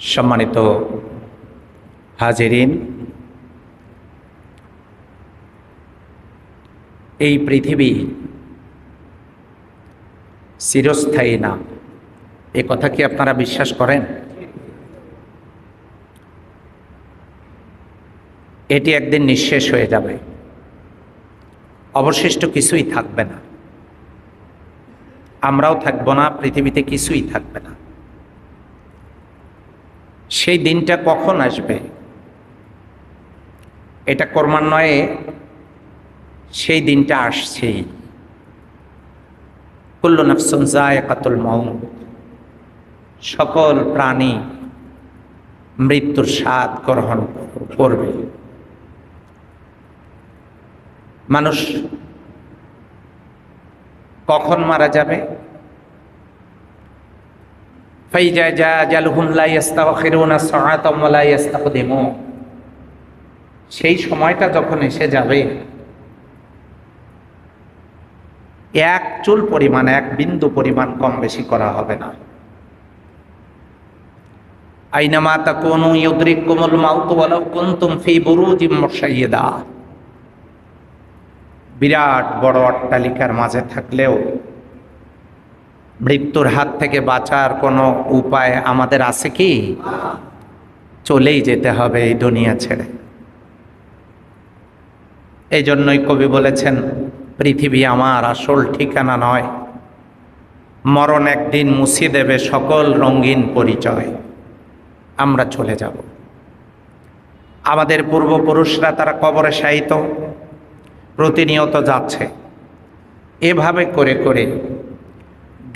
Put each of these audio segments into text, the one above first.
সম্মানিত হাজিরিন, এই পৃথিবী চিরস্থায়ী না, এ কথা কি আপনারা বিশ্বাস করেন? এটি একদিন নিঃশেষ হয়ে যাবে, অবশিষ্ট কিছুই থাকবে না, আমরাও থাকব না, পৃথিবীতে কিছুই থাকবে না। সেই দিনটা কখন আসবে এটা ক্রমান্বয়ে সেই দিনটা আসছেই। কুল্লু নাফসুন যায়কাতুল মাউত, সকল প্রাণী মৃত্যুর স্বাদ গ্রহণ করবে। মানুষ কখন মারা যাবে? ফাইজা জালহুম লা ইস্তাখিরুনা সাআতাম ওয়া লা ইস্তাকদিমুন, সেই সময়টা যখন এসে যাবে, এক চুল পরিমাণ, এক বিন্দু পরিমাণ কম বেশি করা হবে না। আইনামা তাকুনু ইউদরিকুমুল মাউত ওয়ালাউ কুনতুম ফি বুরুজিম মুশাইয়্যিদা, বিরাট বড় অট্টালিকার মাঝে থাকলেও মৃত্যুর হাত থেকে বাঁচার কোনো উপায় আমাদের আছে কি? চলেই যেতে হবে এই দুনিয়া ছেড়ে। এই জন্যই কবি বলেছেন, পৃথিবী আমার আসল ঠিকানা নয়, মরণ একদিন মুছে দেবে সকল রঙিন পরিচয়। আমরা চলে যাব। আমাদের পূর্বপুরুষরা তারা কবরে শায়িত, প্রতিনিয়ত যাচ্ছে। এভাবে করে করে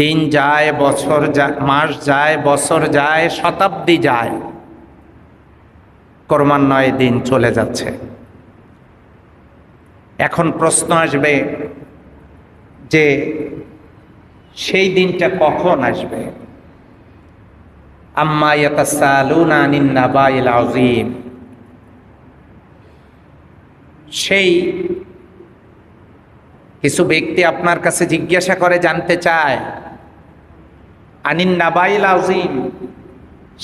দিন যায়, বছর যায়, মাস যায়, বছর যায়, শতাব্দী যায়, ক্রমান্বয়ে দিন চলে যাচ্ছে। এখন প্রশ্ন আসবে যে সেই দিনটা কখন আসবে? আম্মা ইয়াতাসালুনা আনিন নাবাইল আযীম, সেই কিছু ব্যক্তি আপনার কাছে জিজ্ঞাসা করে, জানতে চায়, আনিন নাবাইল আযীম,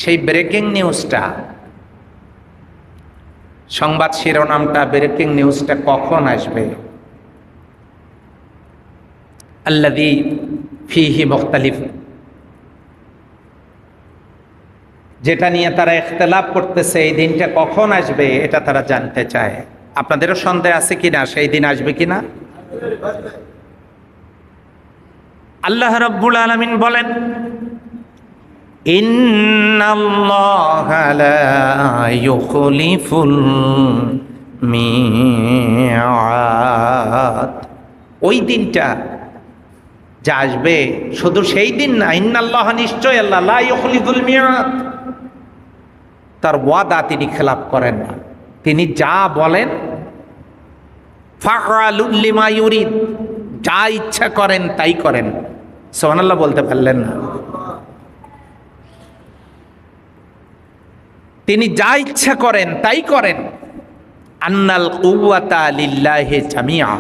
সেই ব্রেকিং নিউজটা, সংবাদ শিরোনামটা, ব্রেকিং নিউজটা কখন আসবে? আল্লাযী ফীহি মুখতালিফ, যেটা নিয়ে তারা ইখতিলাফ করতেছে, এই দিনটা কখন আসবে এটা তারা জানতে চায়। আপনাদেরও সন্দেহ আছে কিনা সেই দিন আসবে কিনা? আল্লাহ রাব্বুল আলামিন বলেন, ইন্নাল্লাহা লা ইউখলিফুল মিআদ, ওই দিনটা যা আসবে শুধু সেই দিন না, ইন্নাল্লাহ, নিশ্চয় আল্লাহ, লা ইউখলিফুল মিআদ, তার ওয়াদা তিনি খেলাফ করেন না। তিনি যা বলেন, ফাআলুল লিমা ইউরিদ, যা ইচ্ছা করেন তাই করেন। সুবহানাল্লাহ বলতে পারলেন না? তিনি যা ইচ্ছা করেন তাই করেন। আন্নাল কুওয়াতা লিল্লাহি জামিআ,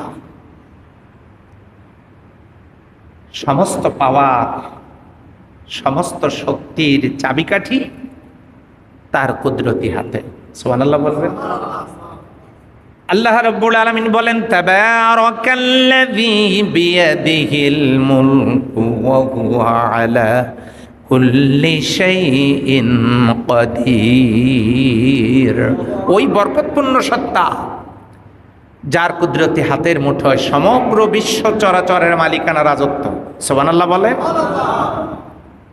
সমস্ত পাওয়ার, সমস্ত শক্তির চাবিকাঠি তার কুদরতি হাতে। সুবহানাল্লাহ বলবেন? আল্লাহ রাব্বুল আলামিন বলেন, তাবারাকাল্লাযী বিয়াদিহিল মুলকু ওয়া হুয়া আলা কুল্লি শাইইন কাদির, ওই বরকতপূর্ণ সত্তা যার কুদরতি হাতের মুঠোয় সমগ্র বিশ্ব চরাচরের মালিকানা, রাজত্ব। সুবহানাল্লাহ বলেন?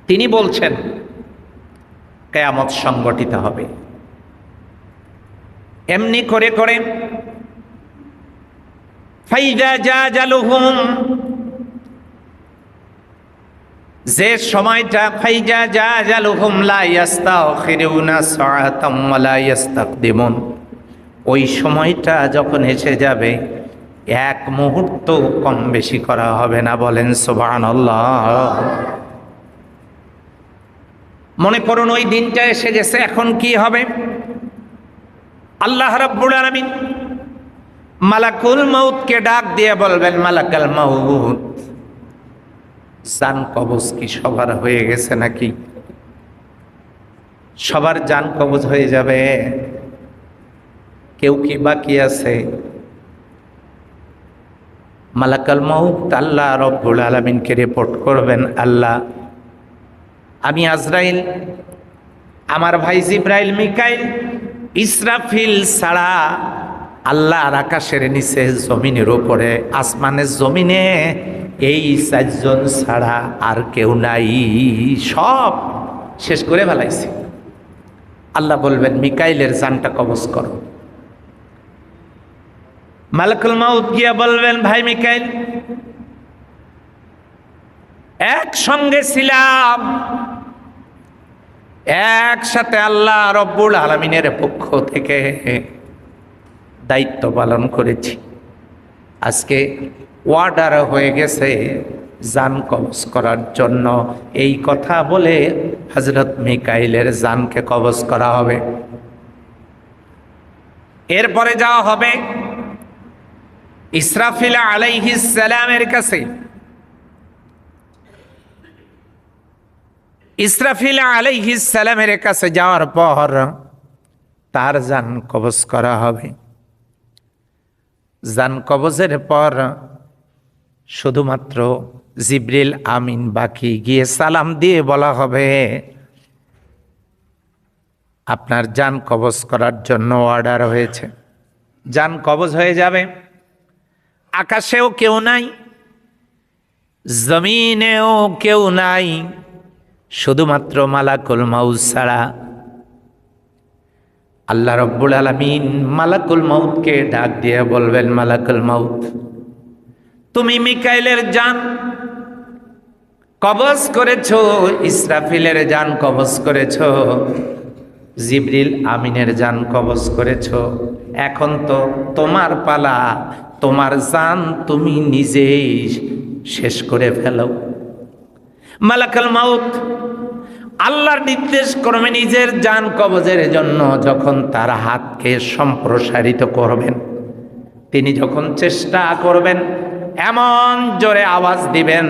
তিনি বলছেন কিয়ামত সংগঠিত হবে। এমনি করে করে ফাইজা জাজালুহুম, যে সময়টা, ফাইজা জাজালুহুম লা ইস্তাখিরুনা সাআতাম ওয়া লা ইস্তাকদিমুন, ওই সময়টা যখন এসে যাবে, এক মুহূর্ত কম বেশি করা হবে না। বলেন সুবহানাল্লাহ। মনে করুন ওই দিনটা এসে গেছে, এখন কি হবে? আল্লাহ রাব্বুল আলামিন মালাকুল মউতকে ডাক দিয়ে বলবেন, মালাকাল মউত, জান কবজ কি সবার হয়ে গেছে নাকি? সবার জান কবজ হয়ে যাবে। কেউ কি বাকি আছে? মালাকুল মউত আল্লাহ রব্বুল আলামিনকে রিপোর্ট করবেন, আল্লাহ আমি আজরাইল, আমার ভাই জিব্রাইল, মিকাইল, ইসরাফিল ছাড়া আল্লাহর আকাশের নিচে জমিনের উপরে আসমানের জমিনে এই চারজন ছাড়া আর কেউ নাই, সব শেষ করে ফেলাইছি। আল্লাহ বলবেন মিকাইলের জানটা কবজ করো। মালাকুল মউত গিয়া বলবেন, ভাই মিকাইল, একসঙ্গে ছিলাম, একসাথে আল্লাহ রব্বুল আলামিনের পক্ষ থেকে দায়িত্ব পালন করেছি। আজকে অর্ডার হয়ে গেছে জান কবজ করার জন্য। এই কথা বলে হযরত মিকাইলের জানকে কবজ করা হবে। এরপরে যাওয়া হবে ইসরাফিল আলাইহিস সালামের কাছে। ইসরাফিল আলাইহিস সালামের কাছে যাওয়ার পর তার জান কবজ করা হবে। জান কবজের পর শুধুমাত্র জিবরিল আমিন বাকি, গিয়ে সালাম দিয়ে বলা হবে আপনার জান কবজ করার জন্য অর্ডার হয়েছে। জান কবজ হয়ে যাবে। আকাশেও কেউ নাই, জমিনেও কেউ নাই, শুধুমাত্র মালাকুল মউত ছাড়া। আল্লাহ রব্বুল আলামিন মালাকুল মউতকে ডাক দিয়ে বলবেন, মালাকুল মউত, তুমি মিকাইলের জান কবজ করেছো, ইসরাফিলের জান কবজ করেছো, জিবরিল আমিনের জান কবজ করেছো, এখন তো তোমার পালা, তোমার জান তুমি নিজেই শেষ করে ফেলো। মালাকুল মউত আল্লাহর নির্দেশ ক্রমে নিজের জান কবজের জন্য যখন তার হাতকে সম্প্রসারিত করবেন, তিনি যখন চেষ্টা করবেন, এমন জোরে আওয়াজ দিবেন,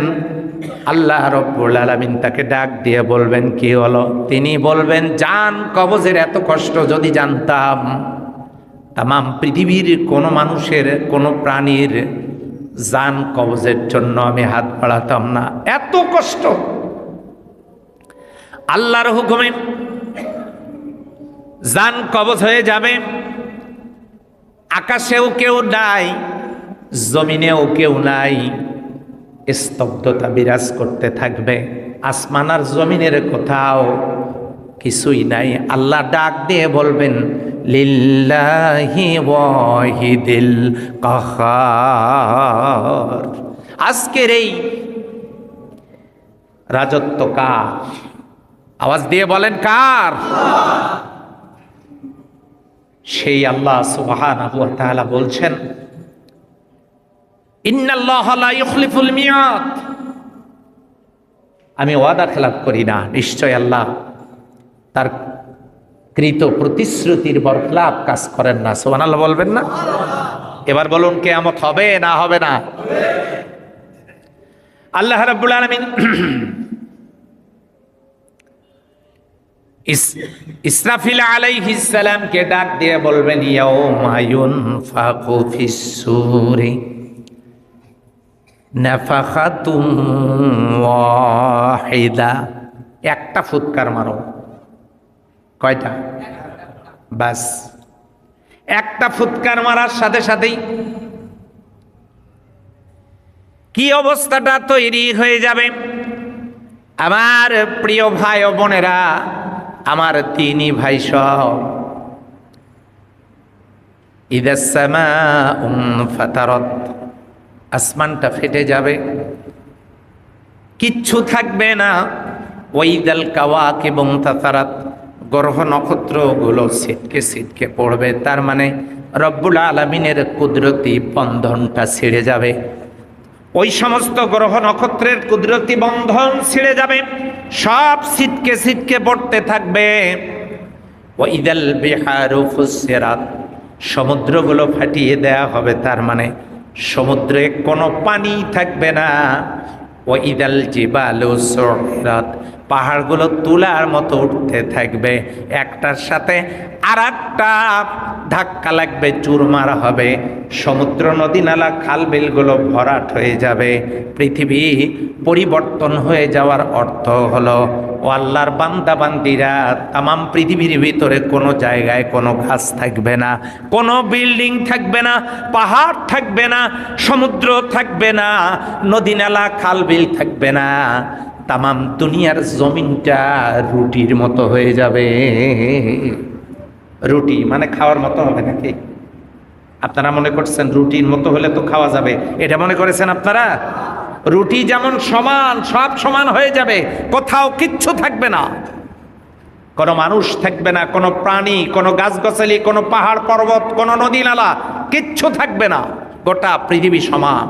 আল্লাহ রব্বুল আলামিন তাকে ডাক দিয়ে বলবেন, কি হলো? তিনি বলবেন, জান কবজের এত কষ্ট যদি জানতাম, তামাম পৃথিবীর কোনো মানুষের, কোনো প্রাণীর জান কবজের জন্য আমি হাত বাড়াতাম না, এত কষ্ট। আল্লাহর হুকুমে জান কবজ হয়ে যাবে। আকাশেও কেউ নাই, জমিনেও কেউ নাই, স্তব্ধতা বিরাজ করতে থাকবে। আসমান আর জমিনের কোথাও কিছুই নাই। আল্লাহ ডাক দিয়ে বলবেন, লিল্লাহি ওয়াহিদিল কাহার, আজকের এই রাজত্ব কার? আওয়াজ দিয়ে বলেন, কার? সেই আল্লাহ সুবহানাহু ওয়া তাআলা বলছেন, ইন্নাল্লাহা লা ইখলিফুল মিয়াদ, আমি ওয়াদা খেলাপ করি না। নিশ্চয় আল্লাহ তার কৃত প্রতিশ্রুতির বরখলাপ কাজ করেন না। সুবহানাল্লাহ বলবেন না? এবার বলুন, কিয়ামত হবে না হবে না? আল্লাহ রাব্বুল আলামিন ইসরাফিল আলাইহিস সালামকে ডাক দিয়ে বলবেন, ইয়াউমা ইউনফাখু ফিস সূরি নাফাখাতুম ওয়াহিদা, একটা ফুৎকার মারো। কয়টা? বাস একটা ফুৎকার মারার সাথে সাথেই কি অবস্থাটা তৈরি হয়ে যাবে। আমার প্রিয় ভাই ও বোনেরা, আমার তিনই ভাই সব, ইদাস সামাউ ফাতারাত, আসমানটা ফেটে যাবে, কিচ্ছু থাকবে না। ওয়াইদাল কাওয়াকিবু তাতারাত, গ্রহ নক্ষত্রগুলো ছিটকে ছিটকে পড়বে। তার মানে রব্বুল আলামিনের কুদরতি বন্ধনটা ছিঁড়ে যাবে। ওই সমস্ত গ্রহ নক্ষত্রের কুদরতি বন্ধন ছিঁড়ে যাবে, সব ছিটকে ছিটকে পড়তে থাকবে। ওয়াইদাল বিহারু ফুসসিরাত, সমুদ্রগুলো ফাটিয়ে দেয়া হবে। তার মানে সমুদ্রে কোনো পানি থাকবে না। ওয়াইদাল জিবালু সুইরাত, পাহাড়গুলো তুলার মতো উঠতে থাকবে, একটার সাথে আর একটা ধাক্কা লাগবে, চুরমার হবে, সমুদ্র নদী নালা খাল বিলগুলো ভরাট হয়ে যাবে। পৃথিবী পরিবর্তন হয়ে যাওয়ার অর্থ হলো ও আল্লাহর বান্দা বান্দিরা, তামাম পৃথিবীর ভিতরে কোনো জায়গায় কোনো গাছ থাকবে না, কোনো বিল্ডিং থাকবে না, পাহাড় থাকবে না, সমুদ্র থাকবে না, নদী নালা খাল বিল থাকবে না। তামাম দুনিয়ার জমিনটা রুটির মতো হয়ে যাবে। রুটি মানে খাওয়ার মতো হবে নাকি? আপনারা মনে করছেন রুটির মতো হলে তো খাওয়া যাবে, এটা মনে করেছেন আপনারা? রুটি যেমন সমান, সব সমান হয়ে যাবে, কোথাও কিচ্ছু থাকবে না, কোনো মানুষ থাকবে না, কোনো প্রাণী, কোনো গাছগাছালি, কোনো পাহাড় পর্বত, কোনো নদী নালা, কিচ্ছু থাকবে না, গোটা পৃথিবী সমান।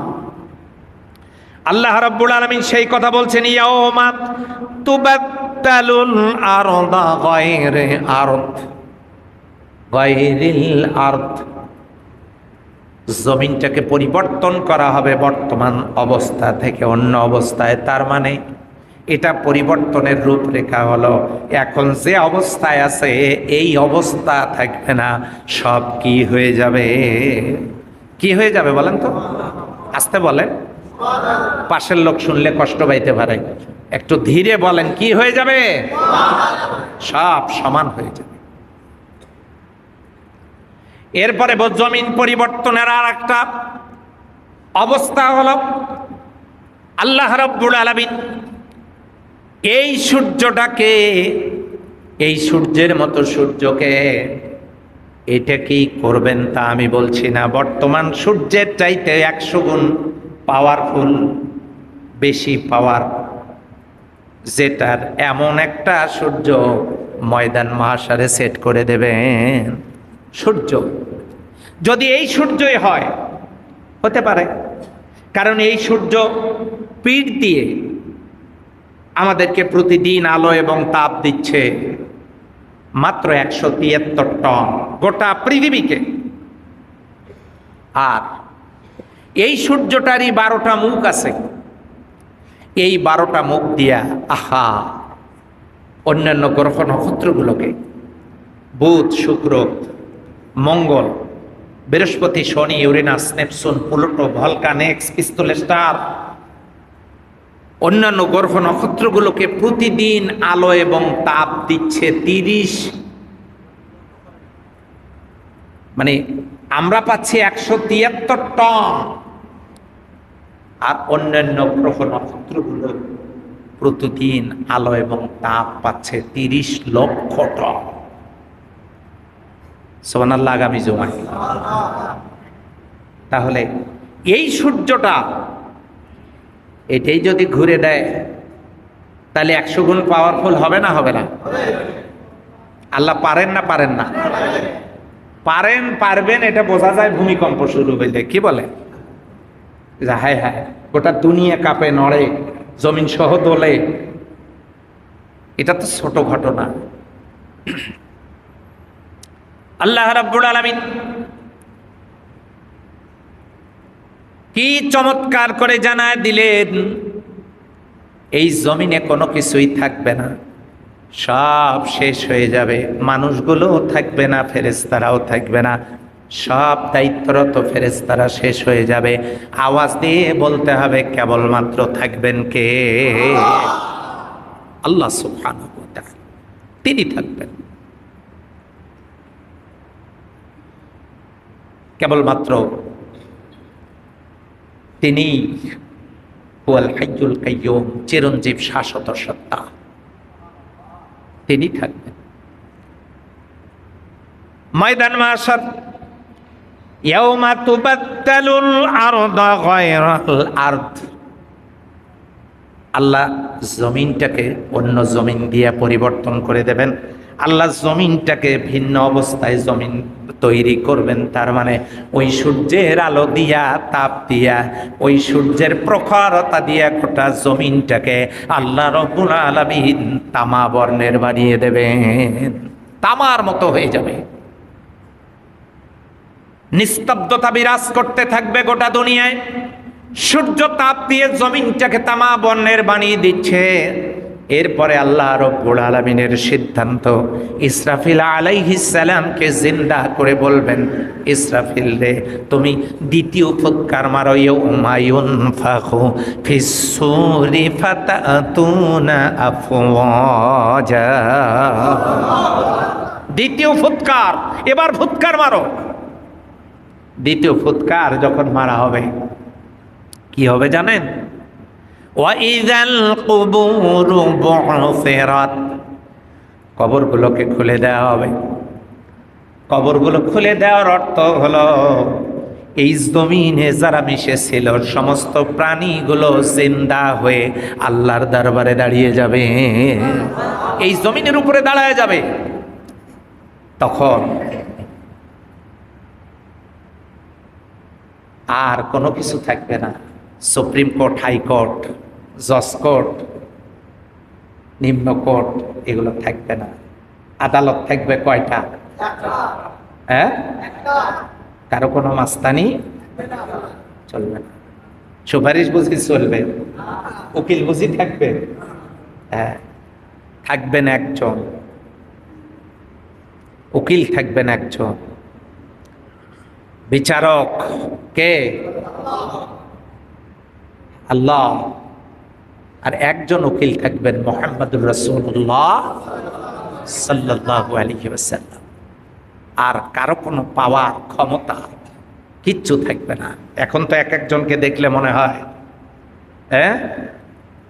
আল্লাহ রাব্বুল আলামিন সেই কথা বলছেন, ইয়াউমা তুবাদদালুল আরদা গায়রে আরদ, গায়রিল আরদ, জমিনটাকে পরিবর্তন করা হবে বর্তমান অবস্থা থেকে অন্য অবস্থায়। তার মানে এটা পরিবর্তনের রূপরেখা হলো, এখন যে অবস্থায় আছে এই অবস্থা থাকবে না, সব কি হয়ে যাবে? কি হয়ে যাবে বলেন তো? আস্তে বলেন, পাশের লোক শুনলে কষ্ট পাইতে পারে, একটু ধীরে বলেন। কি হয়ে যাবে? সব সমান হয়ে যাবে। এরপরে জমিন পরিবর্তনের আর একটা অবস্থা হলো, আল্লাহ রাব্বুল আলামিন এই সূর্যটাকে, এই সূর্যের মতো সূর্যকে, এটা কি করবেন তা আমি বলছি না, বর্তমান সূর্যের চাইতে 100 গুণ পাওয়ারফুল, বেশি পাওয়ার, যেটার এমন একটা সূর্য ময়দান মহাশারে সেট করে দেবেন। সূর্য যদি এই সূর্যই হয়, হতে পারে, কারণ এই সূর্য পিঠ দিয়ে আমাদেরকে প্রতিদিন আলো এবং তাপ দিচ্ছে মাত্র 173 টন, গোটা পৃথিবীকে। আর এই সূর্যটারই 12টা মুখ আছে, এই 12টা মুখ দিয়া আহা অন্যান্য গ্রহ নক্ষত্রগুলোকে, বুধ, শুক্র, মঙ্গল, বৃহস্পতি, শনি, Uranus, Neptune, Pluto, Vulcan, X, pistol star, অন্যান্য গ্রহ নক্ষত্রগুলোকে প্রতিদিন আলো এবং তাপ দিচ্ছে 30, মানে আমরা পাচ্ছি 173 টন, আর অন্যান্য গ্রহ নক্ষত্রগুলো প্রতিদিন আলো এবং তাপ পাচ্ছে 30 লক্ষ টন। সুবহানাল্লাহ, আগামী জুমায়। তাহলে এই সূর্যটা এটাই যদি ঘুরে দেয়, তাহলে 100 গুণ পাওয়ারফুল হবে না? হবে না? আল্লাহ পারেন না? পারেন না? পারেন, পারবেন, এটা বোঝা যায় ভূমিকম্প শুরু হইলে। কি বলে? হায় হায়, গোটা দুনিয়া কাঁপে, নড়ে, জমিন সহ দোলে। এটা তো ছোট ঘটনা। আল্লাহ রাব্বুল আলামিন কি চমৎকার করে জানায় দিলেন, এই জমিনে কোনো কিছুই থাকবে না, সব শেষ হয়ে যাবে, মানুষগুলোও থাকবে না, ফেরেশতারাও থাকবে না, সব দায়িত্বরত ফেরেশতারা শেষ হয়ে যাবে। আওয়াজ দিয়ে বলতে হবে, কেবলমাত্র থাকবেন কে? আল্লাহ সুবহানাহু ওয়া তাআলা, তিনি থাকবেন। কেবলমাত্র তিনি হুয়াল হাইয়ুল কাইয়্যুম, চিরঞ্জীব শাশ্বত সত্তা, তিনি থাকবেন। ময়দান মাশার, ইয়াউমা তুবাদদালুল আরদা গায়রাল আরদ, আল্লাহ জমিনটাকে অন্য জমিন দিয়ে পরিবর্তন করে দেবেন। আল্লাহ জমিনটাকে ভিন্ন অবস্থায় জমিন তৈরি করবেন। তার মানে ওই সূর্যের আলো দিয়া, তাপ দিয়া, ওই সূর্যের প্রখরতা দিয়া গোটা জমিনটাকে আল্লাহ রব্বুল আলামিন তামা বর্ণের বানিয়ে দেবেন, তামার মতো হয়ে যাবে। নিস্তব্ধতা বিরাজ করতে থাকবে গোটা দুনিয়ায়। সূর্য তাপ দিয়ে জমিনটাকে তামা বর্ণের বানিয়ে দিচ্ছে, এরপরে আল্লাহ রাব্বুল আলামিনের সিদ্ধান্ত, ইসরাফিল আলাইহিস সালামকে জিন্দা করে বলবেন, ইসরাফিল রে তুমি দ্বিতীয় ফুৎকার মারো, ইয়াউমা ইউনফাখু ফিস সূরি ফাতাতুনা আফওয়াজা। দ্বিতীয় ফুৎকার, এবার ফুৎকার মারো। দ্বিতীয় ফুৎকার যখন মারা হবে কি হবে জানেন? ওয়াইযাল কুবুরু বু'সিরাত, কবরগুলোকে খুলে দেওয়া হবে। কবরগুলো খুলে দেওয়ার অর্থ হলো এই জমিনে যারা মিশেছিল সমস্ত প্রাণীগুলো জিন্দা হয়ে আল্লাহর দরবারে দাঁড়িয়ে যাবে, এই জমিনের উপরে দাঁড়ায় যাবে। তখন আর কোনো কিছু থাকবে না। সুপ্রিম কোর্ট, হাইকোর্ট, জজ কোর্ট, নিম্ন কোর্ট এগুলো থাকবে না। আদালত থাকবে কয়টা? হ্যাঁ, কারো কোনো মাস্তানি চলবে না। সুপারিশ বুঝি চলবে? উকিল বুঝি থাকবে? হ্যাঁ, থাকবেন একজন উকিল, থাকবেন একজন বিচারক। কে? আল্লাহ। আর একজন উকিল থাকবেন মুহাম্মদুর রাসূলুল্লাহ সাল্লাল্লাহু আলাইহি ওয়াসাল্লাম। আর কারো কোনো পাওয়ার ক্ষমতা কিচ্ছু থাকবে না। এখন তো এক একজনকে দেখলে মনে হয়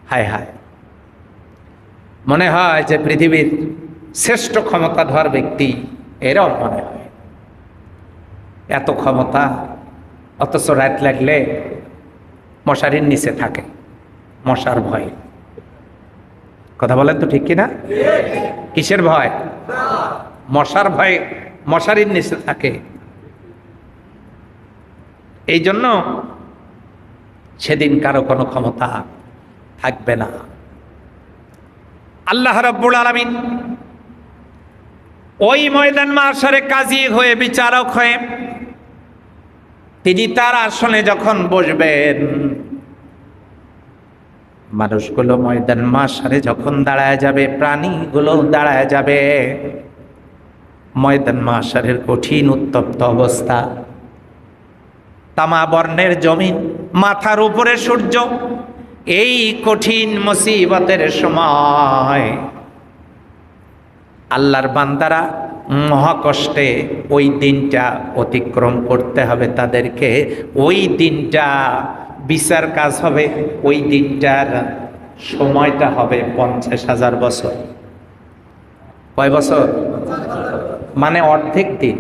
হায় হায়, মনে হয় যে পৃথিবীর শ্রেষ্ঠ ক্ষমতাধর ব্যক্তি, এরাও মনে হয়। এত ক্ষমতা, অথচ রাত লাগলে মশারির নিচে থাকে, মশার ভয়। কথা বলেন তো ঠিক কিনা? কিসের ভয়? মশার ভয়, মশারির নিচে থাকে। এই জন্য সেদিন কারো কোনো ক্ষমতা থাকবে না। আল্লাহ রাব্বুল আলামিন ওই ময়দান মাশারে কাজী হয়ে, বিচারক হয়ে তিনি তার আসনে যখন বসবেন, মানুষগুলো ময়দান মাশারে যখন দাঁড়ায় যাবে, প্রাণীগুলো দাঁড়ায় যাবে, ময়দান মাশারের কঠিন উত্তপ্ত অবস্থা, তামা বর্ণের জমিন, মাথার উপরে সূর্য, এই কঠিন মুসিবতের সময় আল্লাহর বান্দারা মহাকষ্টে ওই দিনটা অতিক্রম করতে হবে তাদেরকে। ওই দিনটা বিচার কাজ হবে, ওই দিনটার সময়টা হবে 50,000 বছর। কয় বছর? মানে অর্ধেক দিন।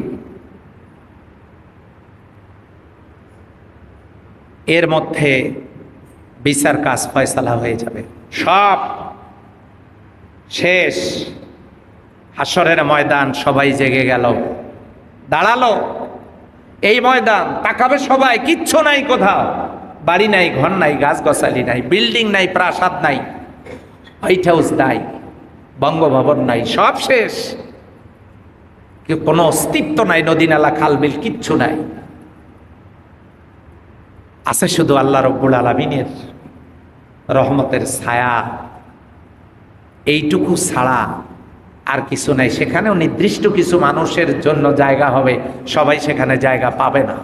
এর মধ্যে বিচার কাজ ফয়সালা হয়ে যাবে, সব শেষ। হাসরের ময়দান, সবাই জেগে গেল, দাঁড়ালো এই ময়দান, তাকাবে সবাই, কিচ্ছু নাই কোথাও, বাড়ি নাই, ঘর নাই, গাছগাছালি নাই, বিল্ডিং নাই, প্রাসাদ নাই, হোয়াইট হাউস নাই, বঙ্গভবন নাই, সব শেষ। কোনো অস্তিত্ব নাই, নদী নালা খালবিল কিচ্ছু নাই। আছে শুধু আল্লাহ রাব্বুল আলামিনের রহমতের ছায়া, এইটুকু ছাড়া আর কিছু নাই। সেখানেও নির্দিষ্ট কিছু মানুষের জন্য জায়গা হবে, সবাই সেখানে জায়গা পাবে না।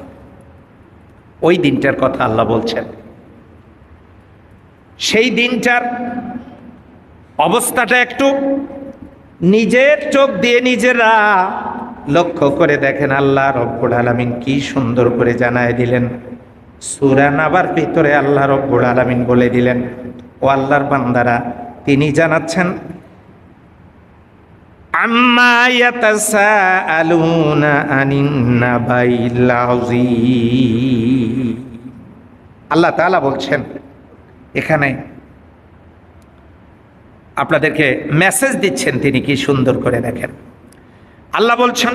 ওই দিনটার কথা আল্লাহ বলছেন। সেই দিনটার অবস্থাটা একটু নিজের চোখ দিয়ে নিজেরা লক্ষ্য করে দেখেন। আল্লাহ রাব্বুল আলামিন কি সুন্দর করে জানায় দিলেন। সূরা নাবার ভিতরে আল্লাহ রাব্বুল আলামিন বলে দিলেন, ও আল্লাহর বান্দারা, তিনি জানাচ্ছেন, আম্মা ইয়াতাসাআলুনা আনিন নাবাইল আযীম। আল্লাহ তাআলা বলছেন, এখানে আপনাদেরকে মেসেজ দিচ্ছেন তিনি, কি সুন্দর করে দেখেন। আল্লাহ বলছেন,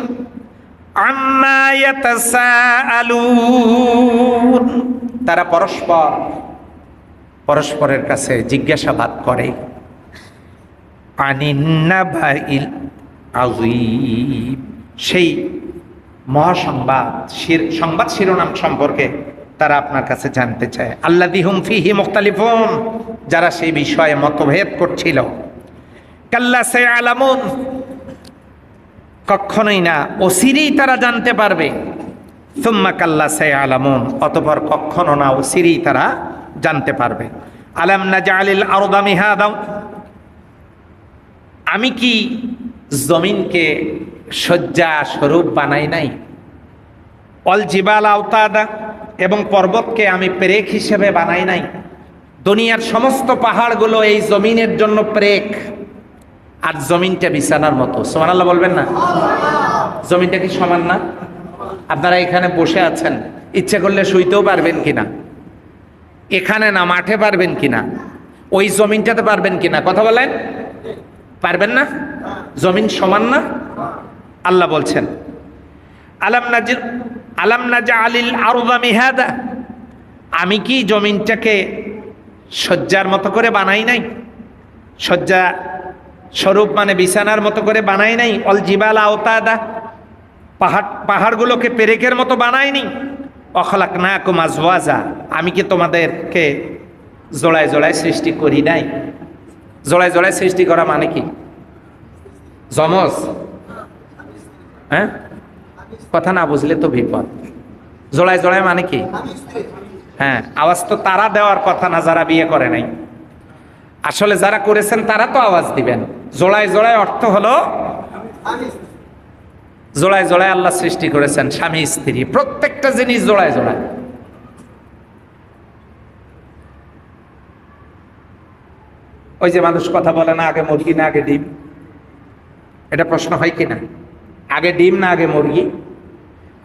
আম্মা ইয়াতাসাআলুন, তারা পরস্পরের কাছে জিজ্ঞাসাবাদ করে, আনিন নাবাইল আযীম, সেই মহাসংবাদ, সংবাদ শিরোনাম সম্পর্কে তারা আপনার কাছে জানতে চায়। আল্লাযী হুম ফীহি মুখতালিফুন, যারা সেই বিষয়ে মতভেদ করছিল। কাল্লা সায়ালামুন, কখনোই না, অচিরেই তারা জানতে পারবে। সুম্মা কাল্লা সায়ালামুন, অতঃপর কখনো না, অচিরেই তারা জানতে পারবে। আলাম নাজআলিল আরদা মিহাদা, আমি কি জমিনকে শয্যা স্বরূপ বানাই নাই? অল জিবাল আওতাদা, এবং পর্বতকে আমি পেরেক হিসেবে বানাই নাই? দুনিয়ার সমস্ত পাহাড়গুলো এই জমিনের জন্য পেরেক, আর জমিনটা বিছানার মতো। সুবহানাল্লাহ বলবেন না? জমিনটা কি সমান না? আপনারা এখানে বসে আছেন, ইচ্ছে করলে শুইতেও পারবেন কিনা? এখানে না, মাঠে পারবেন কিনা? ওই জমিনটাতে পারবেন কিনা? কথা বলেন, পারবেন না? জমিন সমান না? আল্লাহ বলছেন আলাম নাজআলিল আরদা মিহাদা, আমি কি জমিনটাকে শয্যার মতো করে বানাই নাই? শয্যা স্বরূপ মানে বিছানার মতো করে বানাই নাই? অল জিবাল আওতাদা, পাহাড়গুলোকে পেরেকের মতো বানাইনি? অখলাকনাকুম আজওয়াজা, আমি কি তোমাদেরকে জোড়ায় জোড়ায় সৃষ্টি করি নাই? জোড়ায় জোড়ায় সৃষ্টি করা মানে কি? জমজ? হ্যাঁ, কথা না বুঝলে তো বিপদ। জোড়ায় জোড়ায় মানে কি? হ্যাঁ, আওয়াজ তো তারা দেওয়ার কথা না যারা বিয়ে করে নাই। আসলে যারা করেছেন তারা তো আওয়াজ দিবেন। জোড়ায় জোড়ায় অর্থ হলো জোড়ায় জোড়ায় আল্লাহ সৃষ্টি করেছেন স্বামী স্ত্রী, প্রত্যেকটা জিনিস জোড়ায় জোড়ায়। ওই যে মানুষ কথা বলে না, আগে মুরগি না আগে ডিম, এটা প্রশ্ন হয় কিনা? আগে ডিম না আগে মুরগি?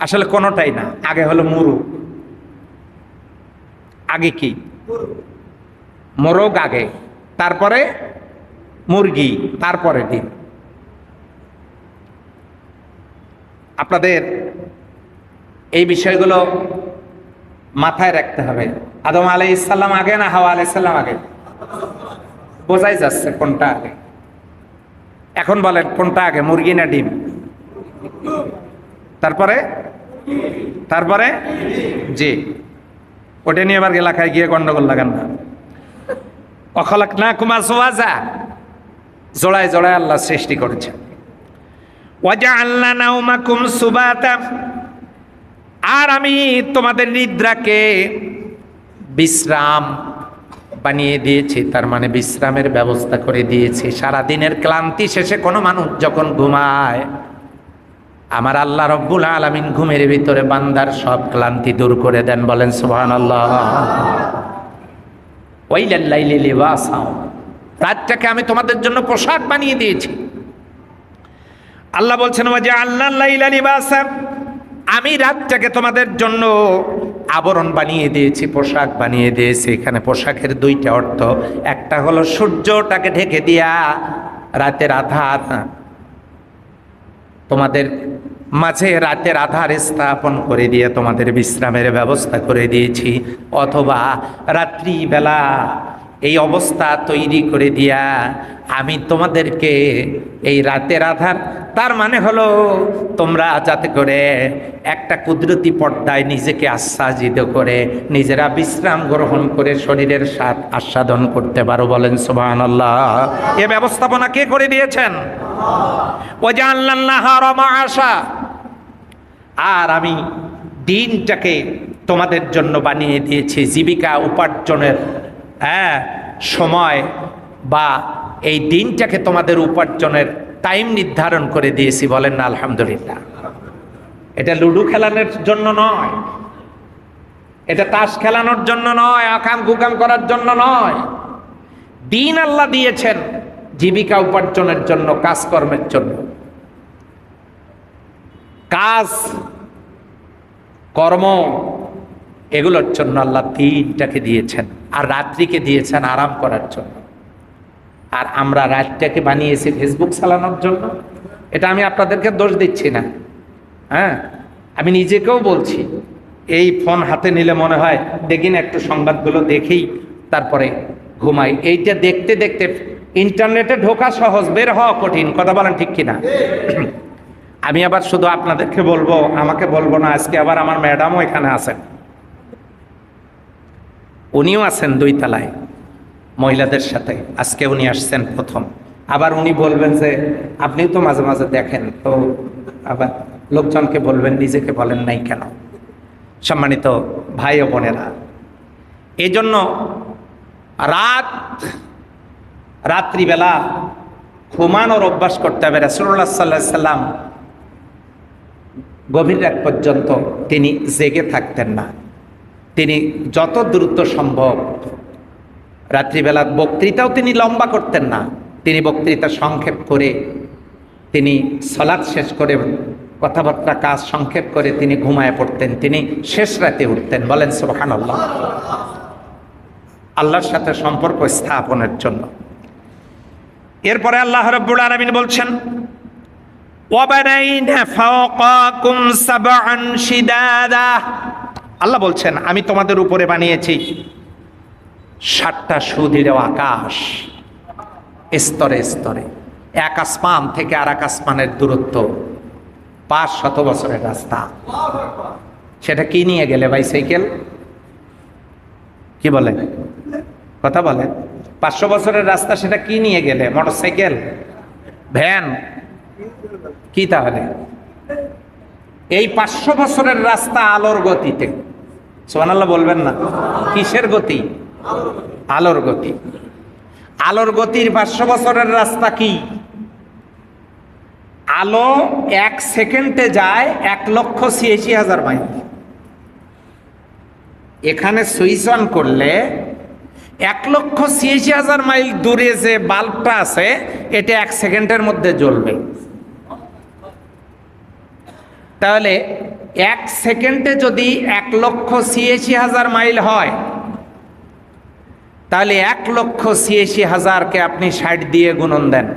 আসলে কোনোটাই না, আগে হলো মুরগ। আগে কি? মোরগ আগে, তারপরে মুরগি, তারপরে ডিম। আপনাদের এই বিষয়গুলো মাথায় রাখতে হবে। আদম আলাইহিস সালাম আগে না হাওয়া আলাইহিস সালাম আগে? বোঝাই যাচ্ছে কোনটা আগে। এখন বলেন কোনটা আগে, মুরগি না ডিম? তারপরে তারপরে জি, ওটা নিয়ে আবার এলাকায় গিয়ে গন্ডগোল লাগান না। অখলাকনাকুম আজওয়াজা, জোড়ায় জোড়ায় আল্লাহ সৃষ্টি করেছেন। ওয়াজআলনা নাওমাকুম সুবাতা, আর আমি তোমাদের নিদ্রাকে বিশ্রাম বানিয়ে দিয়েছি, তার মানে বিশ্রামের ব্যবস্থা করে দিয়েছি। সারাদিনের ক্লান্তি শেষে কোনো মানুষ যখন ঘুমায়, আমার আল্লাহ রব্বুল আলামিন ঘুমের ভিতরে বান্দার সব ক্লান্তি দূর করে দেন। বলেন সুবহানাল্লাহ। ওয়াইলাল লাইলি লিবাসা, রাতটাকে আমি তোমাদের জন্য পোশাক বানিয়ে দিয়েছি। আল্লাহ বলছেন ওয়াজআলনা লাইলা লিবাসা, আমি রাতটাকে তোমাদের জন্য আবরণ বানিয়ে দিয়েছি, পোশাক বানিয়ে দিয়েছি। এখানে পোশাকের দুইটা অর্থ, একটা হলো সূর্যটাকে ঢেকে দিয়া রাতের আধার, তোমাদের মাঝে রাতের আধার স্থাপন করে দিয়ে তোমাদের বিশ্রামের ব্যবস্থা করে দিয়েছি, অথবা রাত্রিবেলা এই অবস্থা তৈরি করে দিয়া আমি তোমাদেরকে এই রাতের আধার, তার মানে হলো তোমরা যাতে করে একটা কুদরতি পর্দায় নিজেকে আচ্ছাদিত করে নিজেরা বিশ্রাম গ্রহণ করে শরীরের স্বাদ আস্বাদন করতে পারো। বলেন সুবহানাল্লাহ। এ ব্যবস্থাপনা কে করে দিয়েছেন? ওয়াজআলনান নাহারা মাআশা, আর আমি দিনটাকে তোমাদের জন্য বানিয়ে দিয়েছি জীবিকা উপার্জনের সময়, বা এই দিনটাকে তোমাদের উপার্জনের টাইম নির্ধারণ করে দিয়েছি। বলেন না আলহামদুলিল্লাহ। এটা লুডু খেলানোর জন্য নয়, এটা তাস খেলানোর জন্য নয়, আকাম কুকাম করার জন্য নয়। দিন আল্লাহ দিয়েছেন জীবিকা উপার্জনের জন্য, কাজকর্মের জন্য। কাজ কর্ম এগুলোর জন্য আল্লাহ দিনটাকে দিয়েছেন, আর রাত্রিকে দিয়েছেন আরাম করার জন্য। আর আমরা রাতটাকে বানিয়েছি ফেসবুক চালানোর জন্য। এটা আমি আপনাদেরকে দোষ দিচ্ছি না, হ্যাঁ, আমি নিজেকেও বলছি। এই ফোন হাতে নিলে মনে হয় দেখি না একটু সংবাদগুলো দেখেই তারপরে ঘুমাই। এইটা দেখতে দেখতে ইন্টারনেটে ঢোকা সহজ, বের হওয়া কঠিন। কথা বলেন ঠিক কিনা? আমি আবার শুধু আপনাদেরকে বলবো, আমাকে বলবো না। আজকে আবার আমার ম্যাডামও এখানে আছেন, উনিও আছেন 2 তলায় মহিলাদের সাথে। আজকে উনি আসছেন প্রথম। আবার উনি বলবেন যে আপনিও তো মাঝে মাঝে দেখেন, তো আবার লোকজনকে বলবেন, নিজেকে বলেন নাই কেন? সম্মানিত ভাই ও বোনেরা, এই জন্য রাত্রিবেলা ঘুমানোর অভ্যাস করতে হবে। রাসূলুল্লাহ সাল্লাল্লাহু আলাইহি সাল্লাম গভীর রাত পর্যন্ত তিনি জেগে থাকতেন না। তিনি যত দ্রুত সম্ভব রাত্রিবেলা বক্তৃতাও তিনি লম্বা করতেন না, তিনি বক্তৃতা সংক্ষেপ করে, তিনি সালাত শেষ করে, কথাবার্তা কাজ সংক্ষেপ করে তিনি ঘুমায় পড়তেন। তিনি শেষ রাতে উঠতেন। বলেন সুবহানাল্লাহ। আল্লাহর সাথে সম্পর্ক স্থাপনের জন্য। এরপরে আল্লাহ রাব্বুল আলামিন বলছেন, ওয়াবানাইনা ফাওকাকুম সাবআন শিদাদা। আল্লাহ বলছেন আমি তোমাদের উপরে বানিয়েছি 7টা সুদৃঢ় আকাশ, স্তরে স্তরে। এক আসমান থেকে আর এক আসমানের দূরত্ব 500 বছরের রাস্তা। সেটা কি নিয়ে গেলে বাইসাইকেল? কি বলে? কথা বলেন। 500 বছরের রাস্তা সেটা কি নিয়ে গেলে? মোটরসাইকেল, ভ্যান, কি? তাহলে এই 500 বছরের রাস্তা আলোর গতিতে। সুবহানাল্লাহ বলবেন না? কিসের গতি? আলোর গতি। আলোর গতির 500 বছরের রাস্তা কি? আলো 1 সেকেন্ডে যায় 1,86,000 মাইল। এখানে সুইচ অন করলে 1,86,000 মাইল দূরে যে বাল্বটা আছে এটা 1 সেকেন্ডের মধ্যে জ্বলবে। তাহলে 1 সেকেন্ডে যদি 1,86,000 মাইল হয়, তাহলে 1,86,000কে আপনি 60 দিয়ে গুণন দেন।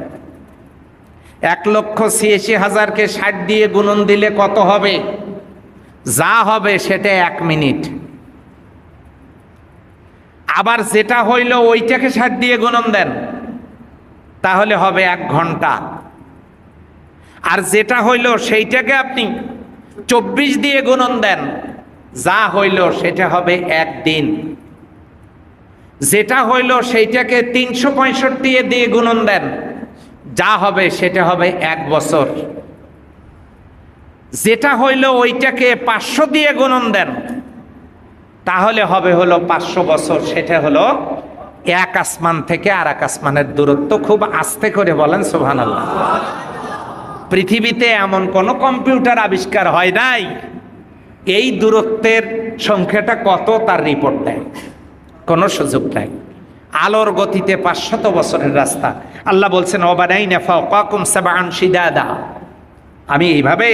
1,86,000কে 60 দিয়ে গুণন দিলে কত হবে? যা হবে সেটা 1 মিনিট। আবার যেটা হইল ওইটাকে 60 দিয়ে গুণন দেন, তাহলে হবে 1 ঘন্টা। আর যেটা হইল সেইটাকে আপনি 24 দিয়ে গুণন দেন, যা হইল সেটা হবে 1 দিন। যেটা হইল সেইটাকে 365 দিয়ে গুণন দেন, যা হবে সেটা হবে 1 বছর। যেটা হইল ওইটাকে 500 দিয়ে গুণন দেন, তাহলে হবে হলো 500 বছর। সেটা হলো 1 আসমান থেকে আর এক আসমানের দূরত্ব। খুব আস্তে করে বলেন সুবহানাল্লাহ। পৃথিবীতে এমন কোনো কম্পিউটার আবিষ্কার হয় নাই এই দূরত্বের সংখ্যাটা কত তার রিপোর্ট দেয়, কোনো সুযোগ নাই। আলোর গতিতে 500 বছরের রাস্তা। আল্লাহ বলছেন ওয়াবানাইনা ফাওকাকুম সাবআন শিদাদা। আমি এইভাবে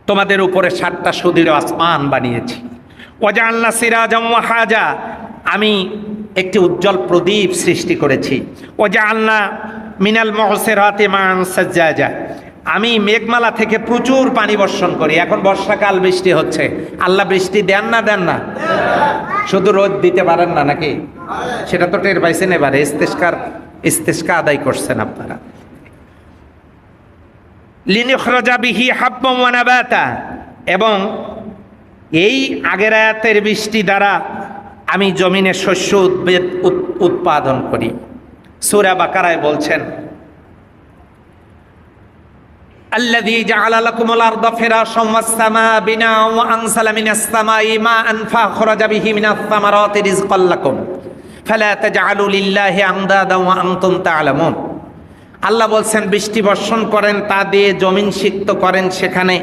তোমাদের উপরে 7টা সুদৃঢ় আসমান বানিয়েছি। ওয়াজআলনা সিরাজাম ওয়াহাজা। আমি একটি উজ্জ্বল প্রদীপ সৃষ্টি করেছি। ওয়াজআলনা মিনাল মুহসিরাতি মান সাজ্জাজা। আমি মেঘমালা থেকে প্রচুর পানি বর্ষণ করি। এখন বর্ষাকাল, বৃষ্টি হচ্ছে। আল্লাহ বৃষ্টি দেন না? দেন না? শুধু রোদ দিতে পারেন না নাকি? সেটা তো টের পাইছেন। এবারে ইস্তেস্কা আদায় করছেন আপনারা। লিনুখরাজা বিহি হাব্বাম ওয়া নাবাতা। এবং এই আগের আয়াতের বৃষ্টি দ্বারা আমি জমিনে শস্য উৎপাদন করি। সূরা বাকারায় বলছেন আল্লাযী জাআলা লাকুমুল আরদা ফিরাশাম ওয়াস সামাআ বিনাআন ওয়া আনসালা মিনাস সামাই মাআন ফাখরাজা বিহি মিনাস সামারাতি রিজকাল লাকুম ফালা তাজআলু লিল্লাহি আনদাদা ওয়া আনতুম তা'লামুন। আল্লাহ বলছেন বৃষ্টি বর্ষণ করেন, তা দিয়ে জমিন সিক্ত করেন, সেখানে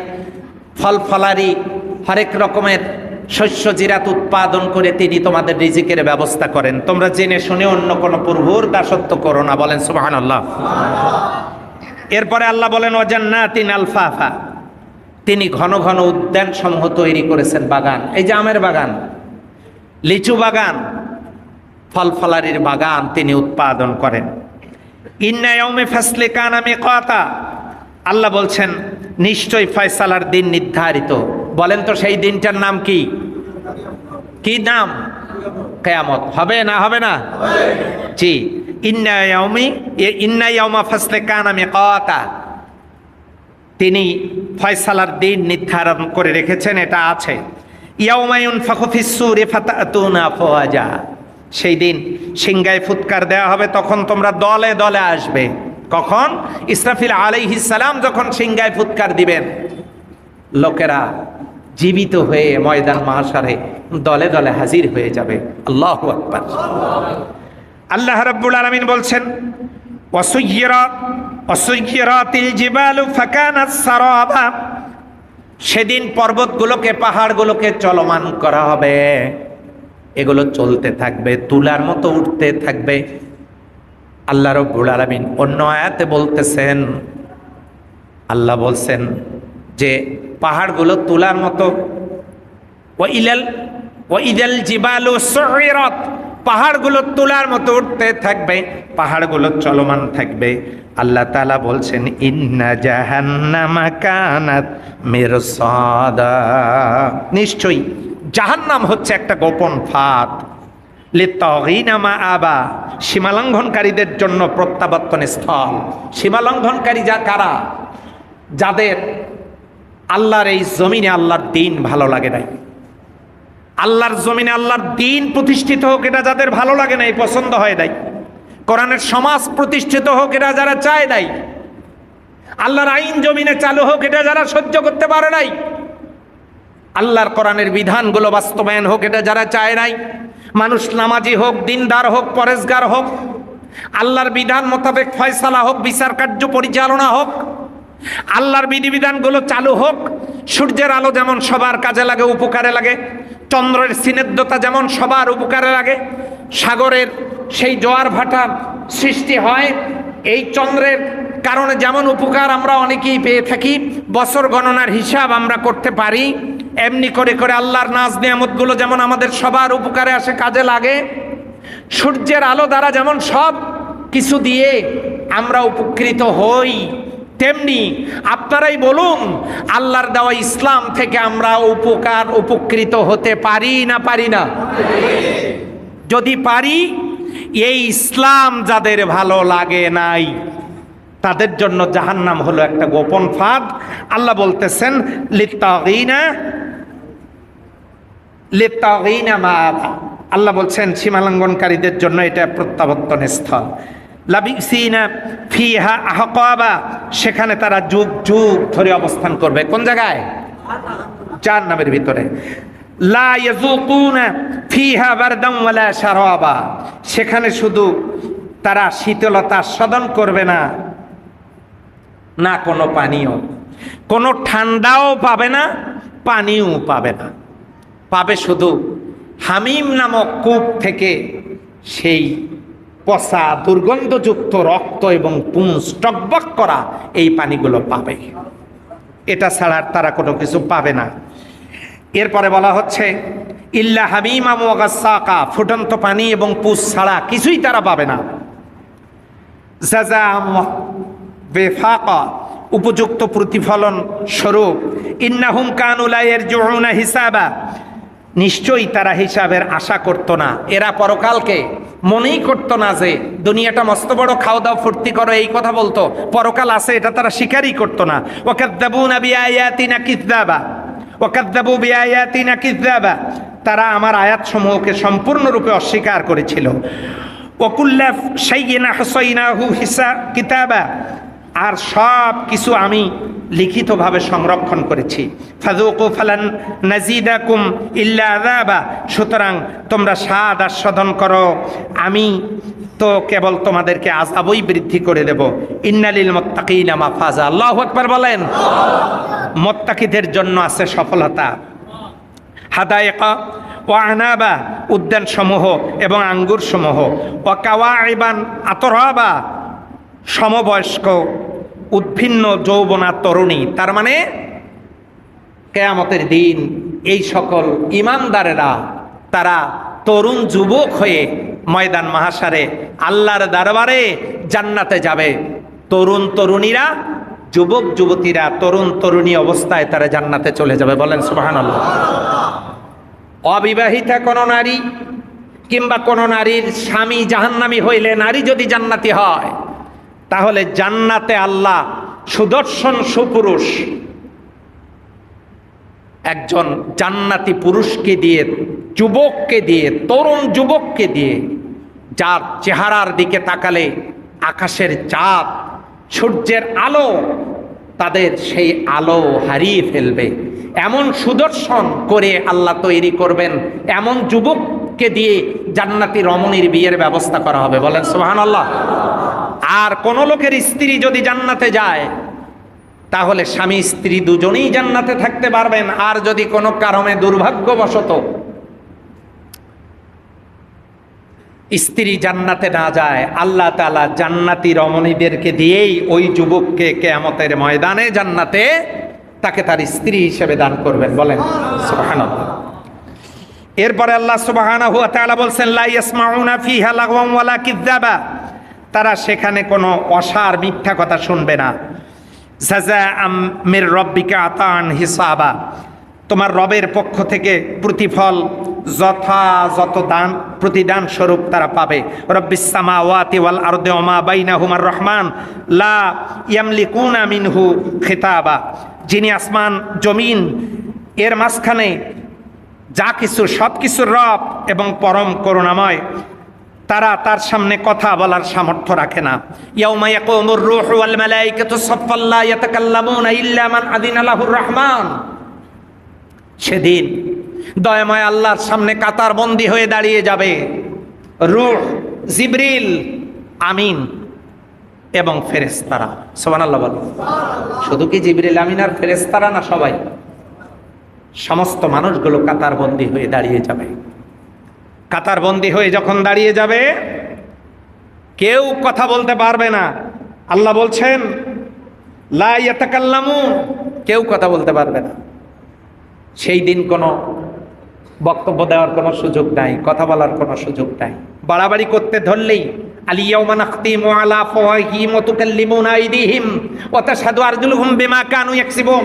ফল ফলারি হরেক রকমের শস্য জিরাত উৎপাদন করে তিনি তোমাদের রিজিকের ব্যবস্থা করেন। তোমরা জেনে শুনে অন্য কোনো প্রভুর দাসত্ব করো না। বলেন সুবহানাল্লাহ। এরপরে আল্লাহ বলেন ওয়াজান্নাতিন আলফাফা। তিনি ঘন ঘন উদ্যান সমূহ তৈরি করেছেন, বাগান। এই যে আমের বাগান, লিচু বাগান, ফল ফলারির বাগান তিনি উৎপাদন করেন। ইন্না ইয়াউমে ফাসলি কানা মিকাতা। আল্লাহ বলছেন নিশ্চয় ফয়সালার দিন নির্ধারিত। বলেন তো সেই দিনটার নাম কি? কি নাম? কিয়ামত। হবে না? হবে না? জি। ইন্না ইয়াউমা ফাসলি কানা মিকাতা। তিনি ফয়সালার দিন নির্ধারণ করে রেখেছেন, এটা আছে। ইয়াউমা ইউনফাখু ফিস-সূরি ফাতাতুনা আফওয়াজা। সেই দিন সিংহায় ফুৎকার দেওয়া হবে, তখন তোমরা দলে দলে আসবে। কখন? ইসরাফিল আলাইহিস সালাম যখন সিংহায় ফুৎকার দিবেন, লোকেরা জীবিত হয়ে ময়দান মাহশারে দলে দলে হাজির হয়ে যাবে। আল্লাহু আকবার। আল্লাহ রাব্বুল আলামিন বলছেন, ওয়াসুয়্যিরাতিল জিবালু ফাকানাত সারাবা, সেদিন পর্বতগুলোকে, পাহাড়গুলোকে চলমান করা হবে, এগুলো চলতে থাকবে, তুলার মতো উঠতে থাকবে। আল্লাহ রাব্বুল আলামিন অন্য আয়াতে বলতেছেন, আল্লাহ বলছেন যে পাহাড়গুলো তুলার মতো, ওয়াইদাল জিবালু সুইরাত, পাহাড়গুলো তুলার মতো উঠতে থাকবে, পাহাড়গুলো চলমান থাকবে। আল্লাহ তাআলা বলছেন, ইন্না জাহান্নামা কানাত মিরসাদা, নিশ্চয়ই জাহান্নাম হচ্ছে একটা গোপন ফাঁদ, লিত্তাগিনা মাআবা, সীমালঙ্ঘনকারীদের জন্য প্রত্যাবর্তন স্থল। সীমালঙ্ঘনকারী কারা? যাদের আল্লাহর এই জমিনে আল্লাহর দ্বীন ভালো লাগে নাই, আল্লাহর জমিনে আল্লাহর দ্বীন প্রতিষ্ঠিত হোক এটা যাদের ভালো লাগে নাই, পছন্দ হয় নাই, কোরআনের সমাজ প্রতিষ্ঠিত হোক এটা যারা চায় নাই, আল্লাহর আইন জমিনে চালু হোক এটা যারা সহ্য করতে পারে নাই, আল্লাহর কোরআনের বিধানগুলো বাস্তবায়ন হোক এটা যারা চায় নাই, মানুষ নামাজি হোক, দিনদার হোক, পরেশগার হোক, আল্লাহর বিধান মোতাবেক ফয়সালা হোক, বিচার কার্য পরিচালনা হোক, আল্লাহর বিধিবিধানগুলো চালু হোক, সূর্যের আলো যেমন সবার কাজে লাগে, উপকারে লাগে, চন্দ্রের স্নিগ্ধতা যেমন সবার উপকারে লাগে, সাগরের সেই জোয়ার ভাটার সৃষ্টি হয় এই চন্দ্রের কারণে যেমন উপকার আমরা অনেকেই পেয়ে থাকি, বছর গণনার হিসাব আমরা করতে পারি, এমনি করে করে আল্লাহর নাজ নিয়ামতগুলো যেমন আমাদের সবার উপকারে আসে, কাজে লাগে, সূর্যের আলো দ্বারা যেমন সব কিছু দিয়ে আমরা উপকৃত হই, তেমনি আপনারাই বলুন আল্লাহর দেওয়া ইসলাম থেকে আমরা উপকৃত হতে পারি না পারি না? যদি পারি, এই ইসলাম যাদের ভালো লাগে নাই তাদের জন্য জাহান্নাম হলো একটা গোপন ফাঁদ। আল্লাহ বলতেছেন, লিত্তাগিনা মাআবা, আল্লাহ বলছেন সীমালঙ্ঘনকারীদের জন্য এটা প্রত্যাবর্তন স্থল। লাবিসিনা ফিহা আহকাবা, সেখানে তারা যুগ যুগ ধরে অবস্থান করবে। কোন জায়গায়? জাহান্নামের ভিতরে। লা ইয়াযুকুনা ফিহা বারদাম ওয়ালা শারাবা, সেখানে শুধু তারা শীতলতা আস্বাদন করবে না, না কোনো পানীয়, কোনো ঠান্ডাও পাবে না, পানিও পাবে না, পাবে শুধু হামিম নামক কূপ থেকে সেই পচা দুর্গন্ধযুক্ত রক্ত এবং পুঞ্জ টকবক করা এই পানিগুলো পাবে, এটা ছাড়া তারা কোনো কিছু পাবে না। এরপরে বলা হচ্ছে ইল্লা হামিমা ওয়া গাসসাকা, ফুটন্ত পানি এবং পুষ ছাড়া কিছুই তারা পাবে না। জাযাআম ওয়াফাকা, উপযুক্ত প্রতিফলন স্বরূপ। ইন্নাহুম কানু লা ইয়ারজুউনা হিসাবা, নিশ্চয়ই তারা হিসাবের আশা করত না, এরা পরকালকে মনেই করতো না, যে দুনিয়াটা মস্ত বড়, খাওয়া দাওয়া ফুর্তি করো এই কথা বলতো, পরকাল আছে এটা তারা স্বীকারই করতো না। ওয়াকাযযাবুনা বিআয়াতিনা কিযযাবা, ওয়াকাযযাবু বিআয়াতিনা কিযযাবা, তারা আমার আয়াতসমূহকে সম্পূর্ণরূপে অস্বীকার করেছিল। ওয়াকুল্লা শাইইন আহসাইনাহু কিতাবা, আর সব কিছু আমি লিখিতভাবে সংরক্ষণ করেছি। ফাযুকু ফালান নাজিদাকুম ইল্লা আযাবা, সুতরাং তোমরা স্বাদ আস্বাদন করো, আমি তো কেবল তোমাদেরকে আযাবই বৃদ্ধি করে দেব। ইন্নালিল মুত্তাকিনা মাফাজা, আল্লাহু আকবার বলেন। মুত্তাকিদের জন্য আছে সফলতা। হাদায়েকা ওয়া আনাবা, উদ্যান সমূহ এবং আঙ্গুর সমূহ। ওয়া কাওয়াইবান আতরাবা, সমবয়স্ক উদ্ভিন্ন যৌবনা তরুণী, তার মানে কিয়ামতের দিন এই সকল ঈমানদারেরা তারা তরুণ যুবক হয়ে ময়দান মাহশারে আল্লাহর দরবারে জান্নাতে যাবে। তরুণ তরুণীরা, যুবক যুবতীরা তরুণ তরুণী অবস্থায় তারা জান্নাতে চলে যাবে, বলেন সুবহানাল্লাহ। অবিবাহিতা কোনো নারী কিংবা কোনো নারীর স্বামী জাহান্নামী হইলে নারী যদি জান্নাতি হয়, তাহলে জান্নাতে আল্লাহ সুদর্শন সুপুরুষ একজন জান্নাতি পুরুষকে দিয়ে যুবককে দিয়ে, তরুণ যুবককে দিয়ে, যার চেহারার দিকে তাকালে আকাশের চাঁদ, সূর্যের আলো তাদের সেই আলো হারিয়ে ফেলবে, এমন সুদর্শন করে আল্লাহ তৈরি করবেন। এমন যুবককে দিয়ে জান্নাতি রমণীর বিয়ের ব্যবস্থা করা হবে, বলেন সুবহানাল্লাহ। আর কোন লোকের স্ত্রী যদি জান্নাতে যায় তাহলে স্বামী স্ত্রী দুজনেই জান্নাতে থাকতে পারবেন। আর যদি কোনো কারণে দুর্ভাগ্যবশত স্ত্রী জান্নাতে না যায়, আল্লাহ তাআলা জান্নাতি রমণীদেরকে দিয়েই ওই যুবককে কিয়ামতের ময়দানে জান্নাতে তাকে তার স্ত্রী হিসেবে দান করবেন, বলেন সুবহানাল্লাহ। এরপরে আল্লাহ সুবহানাহু ওয়া তাআলা বলছেন, লা ইয়াসমাউনা ফিহা লাগওয়ান ওয়ালা কিযাবা, তারা সেখানে কোনো অসার মিথ্যা কথা শুনবে না। জাযাআম মির রাব্বিকা আতান হিসাবা, তোমার রবের পক্ষ থেকে প্রতিফল যথাযথ দান প্রতিদান স্বরূপ তারা পাবে। রব্বিস সামাওয়াতি ওয়াল আরদি ওয়া মা বাইনাহুমার রহমান লা ইয়ামলিকুনা মিনহু খিতাবা, যিনি আসমান জমিন এর মাঝখানে যা কিছু সব কিছুর রব এবং পরম করুণাময়, তারা তার সামনে কথা বলার সামর্থ্য রাখে না। ইয়াউমা ইয়াকুমুর রূহু ওয়াল মালাইকাতু সাফফান লা ইয়াতাকাল্লামুনা ইল্লা মান আযিনা লাহুর রহমান, সেদিন দয়াময় আল্লাহর সামনে কাতার বন্দী হয়ে দাঁড়িয়ে যাবে রূহ, জিবরিল, আমিন এবং ফেরেশতারা। সুবহানাল্লাহ বলো। শুধু কি জিবরিল, আমিন আর ফেরেশতারা না, সবাই, সমস্ত মানুষগুলো কাতার বন্দী হয়ে দাঁড়িয়ে যাবে। কাতার বন্দী হয়ে যখন দাঁড়িয়ে যাবে কেউ কথা বলতে পারবে না। আল্লাহ বলছেন লা ইয়াতাকাল্লামুন, কেউ কথা বলতে পারবে না। সেই দিন কোনো বক্তব্য দেওয়ার কোনো সুযোগ নাই, কথা বলার কোনো সুযোগ নাই। বাড়াবাড়ি করতে ধরলেই আল ইয়াউমা নাখতিমু আলা আফওয়াহিহিম ওয়া তুকাল্লিমুনা আইদিহিম ওয়া তাশহাদু আরজুলুহুম বিমা কানু ইয়াকসিবুন,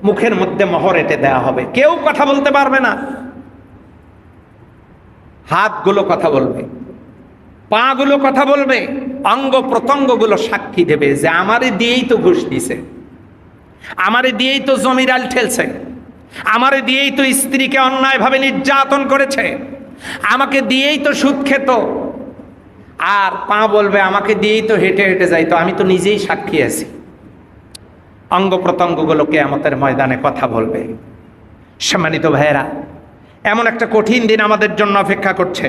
মুখের মধ্যে মোহর এঁটে দেওয়া হবে, কেউ কথা বলতে পারবে না। হাতগুলো কথা বলবে, পাগুলো কথা বলবে, অঙ্গ প্রত্যঙ্গগুলো সাক্ষী দেবে যে আমারে দিয়েই তো ঘুষ দিছে, আমারে দিয়েই তো জমিরাল ঠেলছে, আমারে দিয়েই তো স্ত্রীকে অন্যায়ভাবে নির্যাতন করেছে, আমাকে দিয়েই তো সুদ খেত। আর পা বলবে আমাকে দিয়েই তো হেঁটে হেঁটে যাইতো, আমি তো নিজেই সাক্ষী আছি। অঙ্গ প্রত্যঙ্গগুলো কিয়ামতের ময়দানে কথা বলবে। সম্মানিত ভাইয়েরা, এমন একটা কঠিন দিন আমাদের জন্য অপেক্ষা করছে।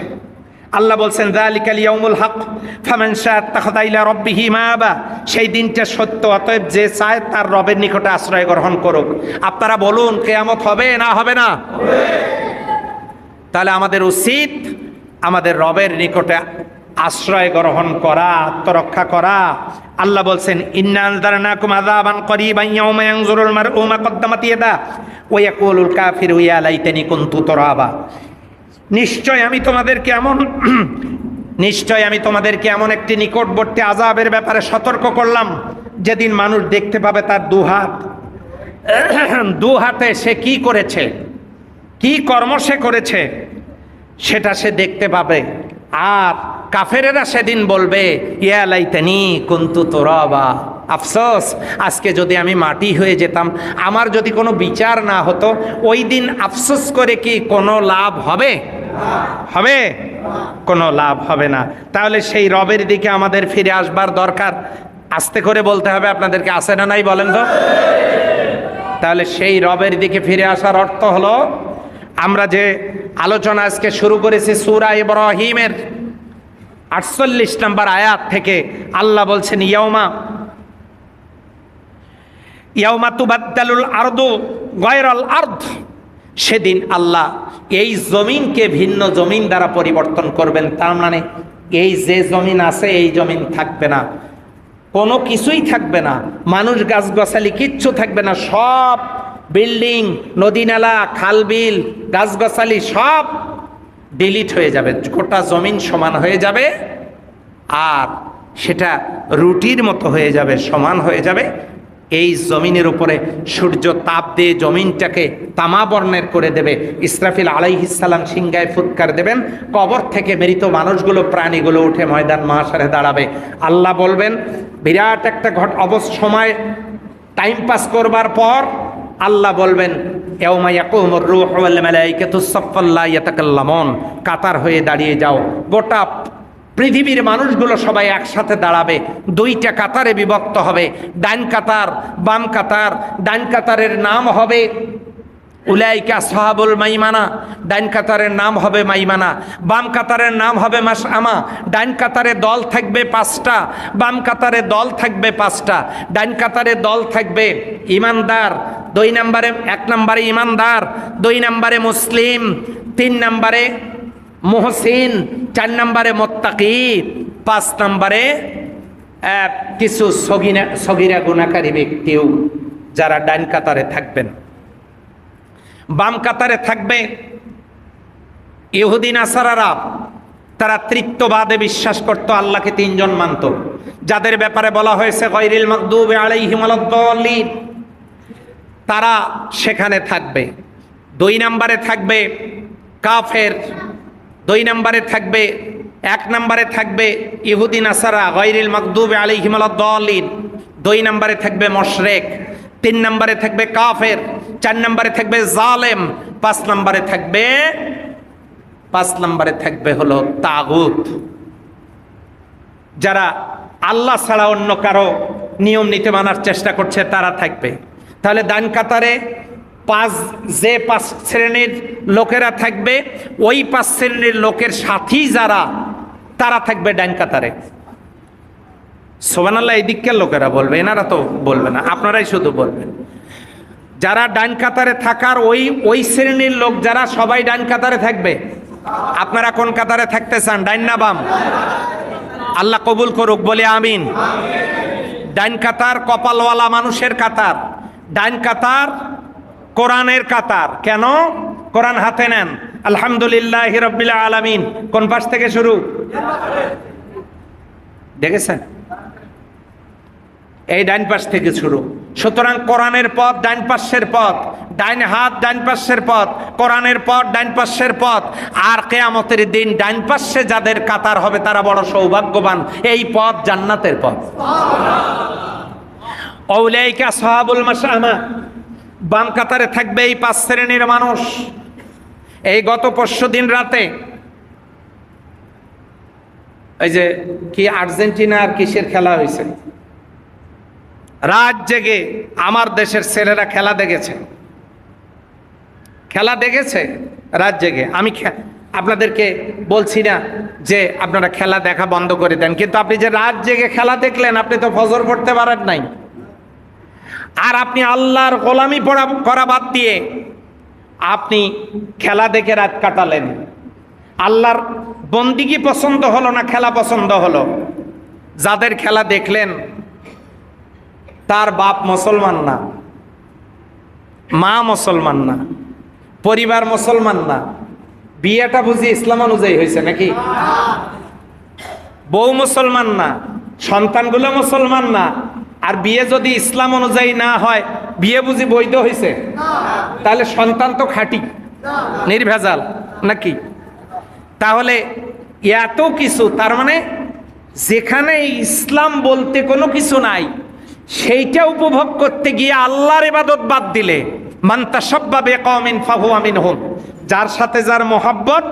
আল্লাহ বলছেন যালিকাল ইয়াউমুল হক ফামান শাআ আত্তাখাযা ইলা রাব্বিহি মাআবা, সেই দিনটা সত্য, অতএব যে চায় তার রবের নিকটে আশ্রয় গ্রহণ করুক। আপনারা বলুন কিয়ামত হবে না হবে না? হবে। তাহলে আমাদের উচিত আমাদের রবের নিকটে আশ্রয় গ্রহণ করা, আত্মরক্ষা করা। আল্লাহ বলছেন ইন্না আনযারনাকুম আযাবান করিবান ইয়াউমা ইয়ানজুরুল মারউ মা কদ্দামাত ইয়াদা ওয়া ইয়াকুলুল কাফিরু ইয়া লাইতানি কুনতু তুরাবা, নিশ্চয় আমি তোমাদেরকে এমন একটি নিকটবর্তী আযাবের ব্যাপারে সতর্ক করলাম, যেদিন মানুষ দেখতে পাবে তার দু হাতে সে কি করেছে, কি কর্ম সে করেছে সেটা সে দেখতে পাবে। আর কাফেরেরা সেদিন বলবে ইয়া লাইতানি কুনতু তুরাবা, আফসোস আজকে যদি আমি মাটি হয়ে যেতাম, আমার যদি কোনো বিচার না হতো। ওই দিন আফসোস করে কি কোনো লাভ হবে? হবে? কোনো লাভ হবে না। তাহলে সেই রবের দিকে আমাদের ফিরে আসবার দরকার। আস্তে করে বলতে হবে আপনাদেরকে, আছে না নাই বলেন তো? তাহলে সেই রবের দিকে ফিরে আসার অর্থ হলো, আমরা যে আলোচনা আজকে শুরু করেছি সূরা ইব্রাহিমের 48 নম্বর আয়াত থেকে, আল্লাহ বলছেন ইয়াউমা তুবাদ্দালুল আরদু গায়রাল আরদ, সেদিন আল্লাহ এই জমিনকে ভিন্ন জমিন দ্বারা পরিবর্তন করবেন। তার মানে এই যে জমিন আছে এই জমিন থাকবে না, কোনো কিছুই থাকবে না, মানুষ গাছগাছালি কিচ্ছু থাকবে না, সব বিল্ডিং, নদী নালা, খালবিল, গাছগাছালি সব ডিলিট হয়ে যাবে, গোটা জমিন সমান হয়ে যাবে। আর সেটা রুটির মতো হয়ে যাবে, সমান হয়ে যাবে। এই জমিনের উপরে সূর্য তাপ দিয়ে জমিনটাকে তামা বর্ণের করে দেবে। ইসরাফিল আলাইহিস সালাম সিংহায় ফুৎকার দেবেন, কবর থেকে মৃত মানুষগুলো, প্রাণীগুলো উঠে ময়দান মাহশারে দাঁড়াবে। আল্লাহ বলবেন, বিরাট একটা সময় টাইম পাস করবার পর আল্লাহ বলবেন ইয়াউমা ইয়াকুমুর রূহু ওয়াল মালায়েকাতু সাফফান লা ইয়াতাকাল্লামুন, কাতার হয়ে দাঁড়িয়ে যাও। গোটা পৃথিবীর মানুষগুলো সবাই একসাথে দাঁড়াবে, দুইটা কাতারে বিভক্ত হবে, ডান কাতার বাম কাতার। ডান কাতারের নাম হবে উলাইকা আসহাবুল মাইমানা, ডান কাতারের নাম হবে মাইমানা, বাম কাতারের নাম হবে মাশআমা। ডান কাতারে দল থাকবে 5টা, বাম কাতারে দল থাকবে 5টা। ডান কাতারে দল থাকবে ইমানদার, 2 নম্বরে 1 নম্বরে ইমানদার, 2 নম্বরে মুসলিম, 3 নম্বরে মুহসিন, 4 নম্বরে মুত্তাকি, 5 নম্বরে কিছু সগীরা গুনাহকারী ব্যক্তিও যারা ডান কাতারে থাকবেন। বাম কাতারে থাকবে ইহুদি নাসারারা, তারা তৃত্ববাদে বিশ্বাস করত, আল্লাহকে 3 জন মানত, যাদের ব্যাপারে বলা হয়েছে গায়রিল মাগদুবি আলাইহিম ওয়ালাদ-দাল্লিন, তারা সেখানে থাকবে। 2 নম্বরে থাকবে কাফের, 2 নম্বরে থাকবে 1 নম্বরে থাকবে ইহুদি নাসারা গায়রিল মাগদুবি আলাইহিম ওয়ালাদ-দাল্লিন, 2 নম্বরে থাকবে মুশরিক, 3 নম্বরে থাকবে কাফের, 4 নম্বরে থাকবে জালেম, 5 নম্বরে থাকবে হলো তাগুত, যারা আল্লাহ ছাড়া অন্য কারো নিয়ম নীতি মানার চেষ্টা করছে, তারা থাকবে। তাহলে ডান কাতারে 5 শ্রেণীর লোকেরা থাকবে, ওই 5 শ্রেণীর লোকের সাথী যারা, তারা থাকবে ডান কাতারে। সুবহানাল্লাহ, এই দিককার লোকেরা বলবে, এনারা তো বলবে না, আপনারাই শুধু বলবেন। যারা ডান কাতারে থাকার ওই শ্রেণীর লোক যারা, সবাই ডান কাতারে থাকবে। আপনারা কোন কাতারে থাকতে চান, ডান না বাম? আল্লাহ কবুল করুক, বলে আমিন। ডান কাতার কপালওয়ালা মানুষের কাতার, ডান কাতার কোরআনের কাতার। কেন? কোরআন হাতে নেন, আলহামদুলিল্লাহি রাব্বিল আলামিন। কোন পাশ থেকে শুরু দেখেছেন? এই ডান পাশ থেকে শুরু। সুতরাং কোরআনের পথ ডান পাশের পথ, ডান হাত ডান পাশের পথ, কোরআনের পথ ডান পাশের পথ। আর কিয়ামতের দিন ডান পাশে যাদের কাতার হবে তারা বড় সৌভাগ্যবান, এই পথ জান্নাতের পথ। উলাইকা আসহাবুল মাশআমা, বাম কাতারে থাকবে এই 5 শ্রেণীর মানুষ। এই গত পরশুদিন রাতে এই যে কি আর্জেন্টিনা আর কিসের খেলা হয়েছে, রাত জেগে আমার দেশের ছেলেরা খেলা দেখেছে রাত জেগে। আমি আপনাদেরকে বলছি না যে আপনারা খেলা দেখা বন্ধ করে দেন, কিন্তু আপনি যে রাত জেগে খেলা দেখলেন, আপনি তো ফজর পড়তে পারেন নাই, আর আপনি আল্লাহর গোলামি করা বাদ দিয়ে আপনি খেলা দেখে রাত কাটালেন। আল্লাহর বন্দিগি পছন্দ হলো না, খেলা পছন্দ হলো। যাদের খেলা দেখলেন তার বাপ মুসলমান না, মা মুসলমান না, পরিবার মুসলমান না, বিয়েটা বুঝি ইসলাম অনুযায়ী হয়েছে নাকি? বউ মুসলমান না, সন্তানগুলো মুসলমান না, আর বিয়ে যদি ইসলাম অনুযায়ী না হয়, বিয়ে বুঝি বৈধ হয়েছে? তাহলে সন্তান তো খাঁটি নির্ভেজাল নাকি? তাহলে এত কিছু, তার মানে যেখানে ইসলাম বলতে কোনো কিছু নাই, সেইটা উপভোগ করতে গিয়ে আল্লাহর ইবাদত বাদ দিলে, মান তাশাব্বা বিকওমিন ফাহুয়া মিনহুম, যার সাথে যার মোহাব্বত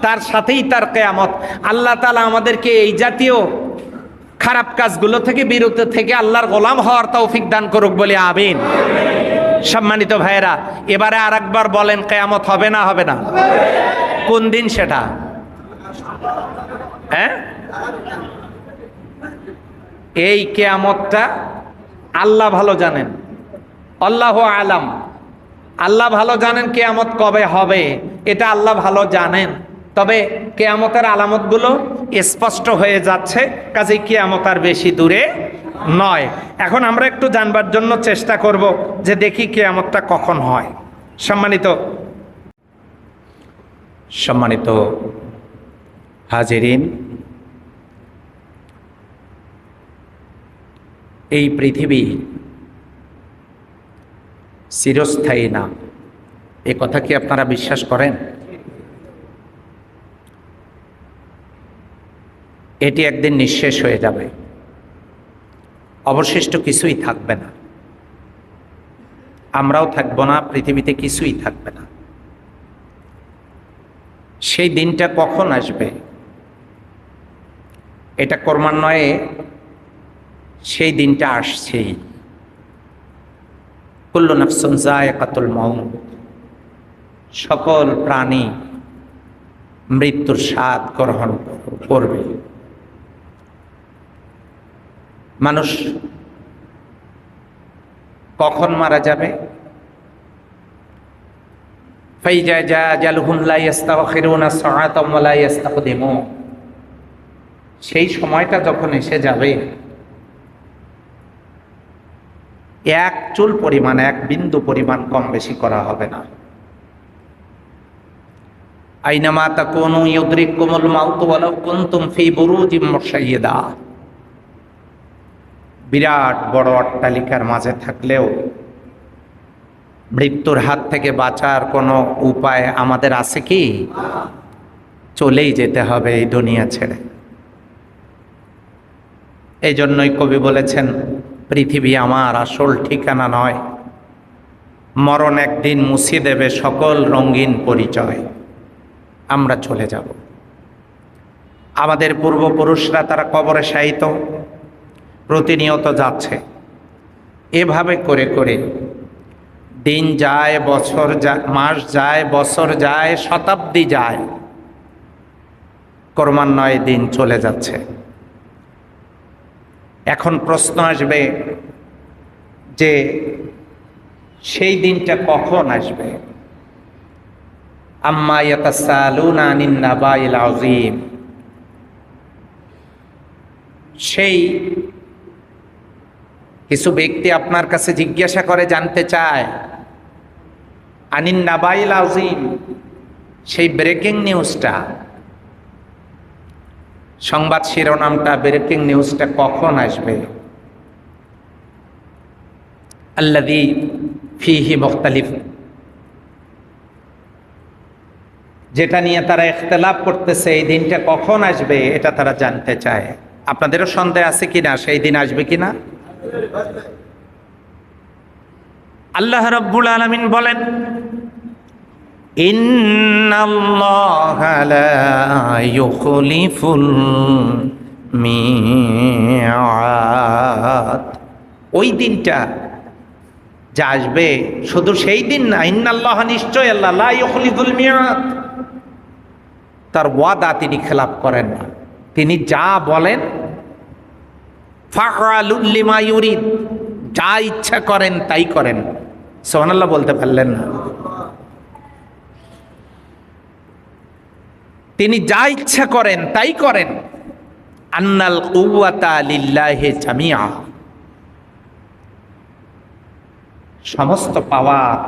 তার সাথেই তার কিয়ামত। আল্লাহ তাআলা আমাদেরকে এই জাতীয় খারাপ কাজগুলো থেকে বিরত থেকে আল্লাহর গোলাম হওয়ার তৌফিক দান করুক, বলে আমিন। সম্মানিত ভাইয়েরা, এবারে আরেকবার বলেন, কিয়ামত হবে না হবে না? কোন দিন সেটা? হ্যাঁ, এই কিয়ামতটা আল্লাহ ভালো জানেন, আল্লাহু আলাম। আল্লাহ ভালো জানেন কিয়ামত কবে হবে, এটা আল্লাহ ভালো জানেন। তবে কিয়ামতের আলামতগুলো স্পষ্ট হয়ে যাচ্ছে, কাজেই কিয়ামত আর বেশি দূরে নয়। এখন আমরা একটু জানবার জন্য চেষ্টা করব যে দেখি কিয়ামতটা কখন হয়। সম্মানিত হাজিরিন, এই পৃথিবী চিরস্থায়ী না, এ কথা কি আপনারা বিশ্বাস করেন? এটি একদিন নিঃশেষ হয়ে যাবে, অবশিষ্ট কিছুই থাকবে না। আমরাও থাকবো না, পৃথিবীতে কিছুই থাকবে না। সেই দিনটা কখন আসবে এটা ক্রমান্বয়ে সেই দিনটা আসছেই। কুল্লু নাফসুন যায়কাতুল মাউত, সকল প্রাণী মৃত্যুর স্বাদ গ্রহণ করবে। মানুষ কখন মারা যাবে? ফাইজা জালহুম লা ইস্তাখিরুনা সাআতাম ওয়া লা ইস্তাকদিমুন, সেই সময়টা যখন এসে যাবে, এক চুল পরিমাণ, এক বিন্দু পরিমাণ কম বেশি করা হবে না। আইনামা তাকুনু ইউদরিকুমুল মাউত ওয়ালাউ কুনতুম ফি বুরুজিম মুশাইয়্যিদা, বিরাট বড় অট্টালিকার মাঝে থাকলেও মৃত্যুর হাত থেকে বাঁচার কোনো উপায় আমাদের আছে কি? চলেই যেতে হবে এই দুনিয়া ছেড়ে। এই জন্যই কবি বলেছেন, পৃথিবী আমার আসল ঠিকানা নয়, মরণ একদিন মুছে দেবে সকল রঙিন পরিচয়। আমরা চলে যাব। আমাদের পূর্বপুরুষরা তারা কবরে শায়িত, প্রতিনিয়ত যাচ্ছে। এভাবে করে করে দিন যায়, বছর যায়, মাস যায়, বছর যায়, শতাব্দী যায়, ক্রমান্বয়ে দিন চলে যাচ্ছে। এখন প্রশ্ন আসবে যে সেই দিনটা কখন আসবে? আম্মা ইয়াতাসালুনা আনিন নাবাইল আযীম, সেই কিছু ব্যক্তি আপনার কাছে জিজ্ঞাসা করে, জানতে চায়, আনিন নাবাইল আযীম, সেই ব্রেকিং নিউজটা, সংবাদ শিরোনামটা, ব্রেকিং নিউজটা কখন আসবে? আল্লাযী ফীহি মুখতালিফ, যেটা নিয়ে তারা ইখতিলাফ করতেছে, এই দিনটা কখন আসবে এটা তারা জানতে চায়। আপনাদেরও সন্দেহ আছে কিনা সেই দিন আসবে কিনা? আল্লাহ রাব্বুল আলামিন বলেন, ইন্নাল্লাহা লা ইউখলিফুল মিআদ, ওই দিনটা যা আসবে শুধু সেই দিন না, ইন্নাল্লাহা, নিশ্চয় আল্লাহ, লা ইউখলিফুল মিআদ, তার ওয়াদা তিনি খেলাফ করেন না। তিনি যা বলেন, ফাআলুল লিমা ইউরিদ, যা ইচ্ছা করেন তাই করেন। সুবহানাল্লাহ বলতে পারলেন না? তিনি যা ইচ্ছা করেন তাই করেন। আন্নাল কুওয়াতা লিল্লাহি জামিআ, সমস্ত পাওয়ার,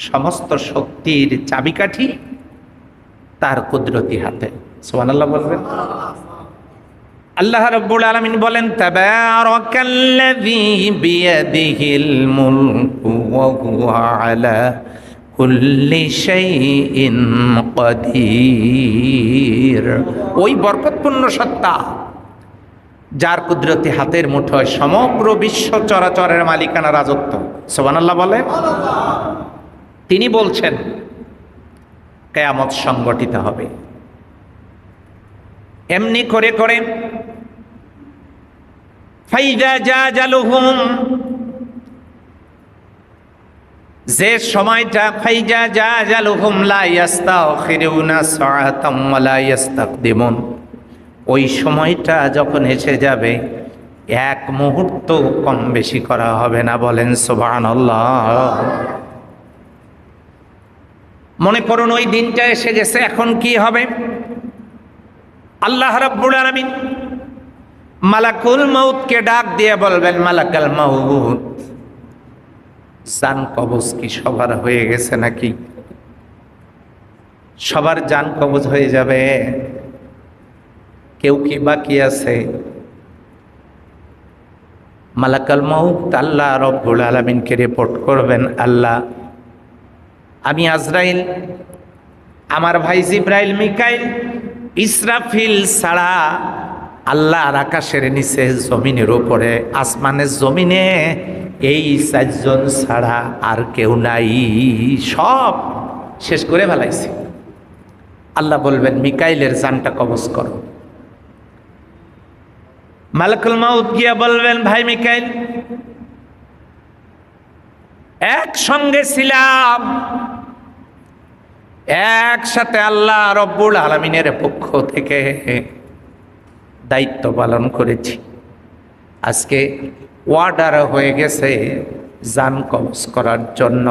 সমস্ত শক্তির চাবিকাঠি তার কুদরতি হাতে। সুবহানাল্লাহ বলবেন। আল্লাহ রাব্বুল আলামিন বলেন, তাবারাকাল্লাযী বিয়াদিহিল মুলকু ওয়া হুয়া আলা কুল্লি শাইইন কাদির, ওই বরকতপূর্ণ সত্তা যার কুদরতি হাতের মুঠোয় সমগ্র বিশ্ব চরাচরের মালিকানা, রাজত্ব। সুবহানাল্লাহ বলেন। তিনি বলছেন কিয়ামত সংগঠিত হবে। এমনি করে করে ফাইজা জাজালুহুম, যে সময়টা, ফাইজা জাজালুহুম লা ইস্তাখিরুনা সাআতাম ওয়া লা ইস্তাকদিমুন, ওই সময়টা যখন এসে যাবে এক মুহূর্ত কম বেশি করা হবে না। বলেন সুবহানাল্লাহ। মনে করুন ওই দিনটা এসে গেছে, এখন কি হবে? আল্লাহ রাব্বুল আলামিন মালাকুল মউতকে ডাক দিয়ে বলবেন, মালাকাল মউত, জান কবজ কি সবার হয়ে গেছে নাকি? সবার জান কবজ হয়ে যাবে, কেউ কি বাকি আছে? মালাকাল মউত আল্লাহ রাব্বুল আলামিনকে রিপোর্ট করবেন, আল্লাহ, আমি আজরাইল, আমার ভাই জিবরাইল, মিকাইল, ইসরাফিল ছাড়া আল্লাহর আকাশের নিচে, জমিনের উপরে, আসমানের জমিনে এই 4 জন ছাড়া আর কেউ নাই, সব শেষ করে ফেলাইছে। আল্লাহ বলবেন মিকাইলের জানটা কবজ করো। মালাকুল মাউত গিয়া বলবেন ভাই মিকাইল, একসঙ্গে ছিলাম, একসাথে আল্লাহ রব্বুল আলামিনের পক্ষ থেকে দায়িত্ব পালন করেছি, আজকে ওয়ার্ডার হয়ে গেছে জান কবজ করার জন্য।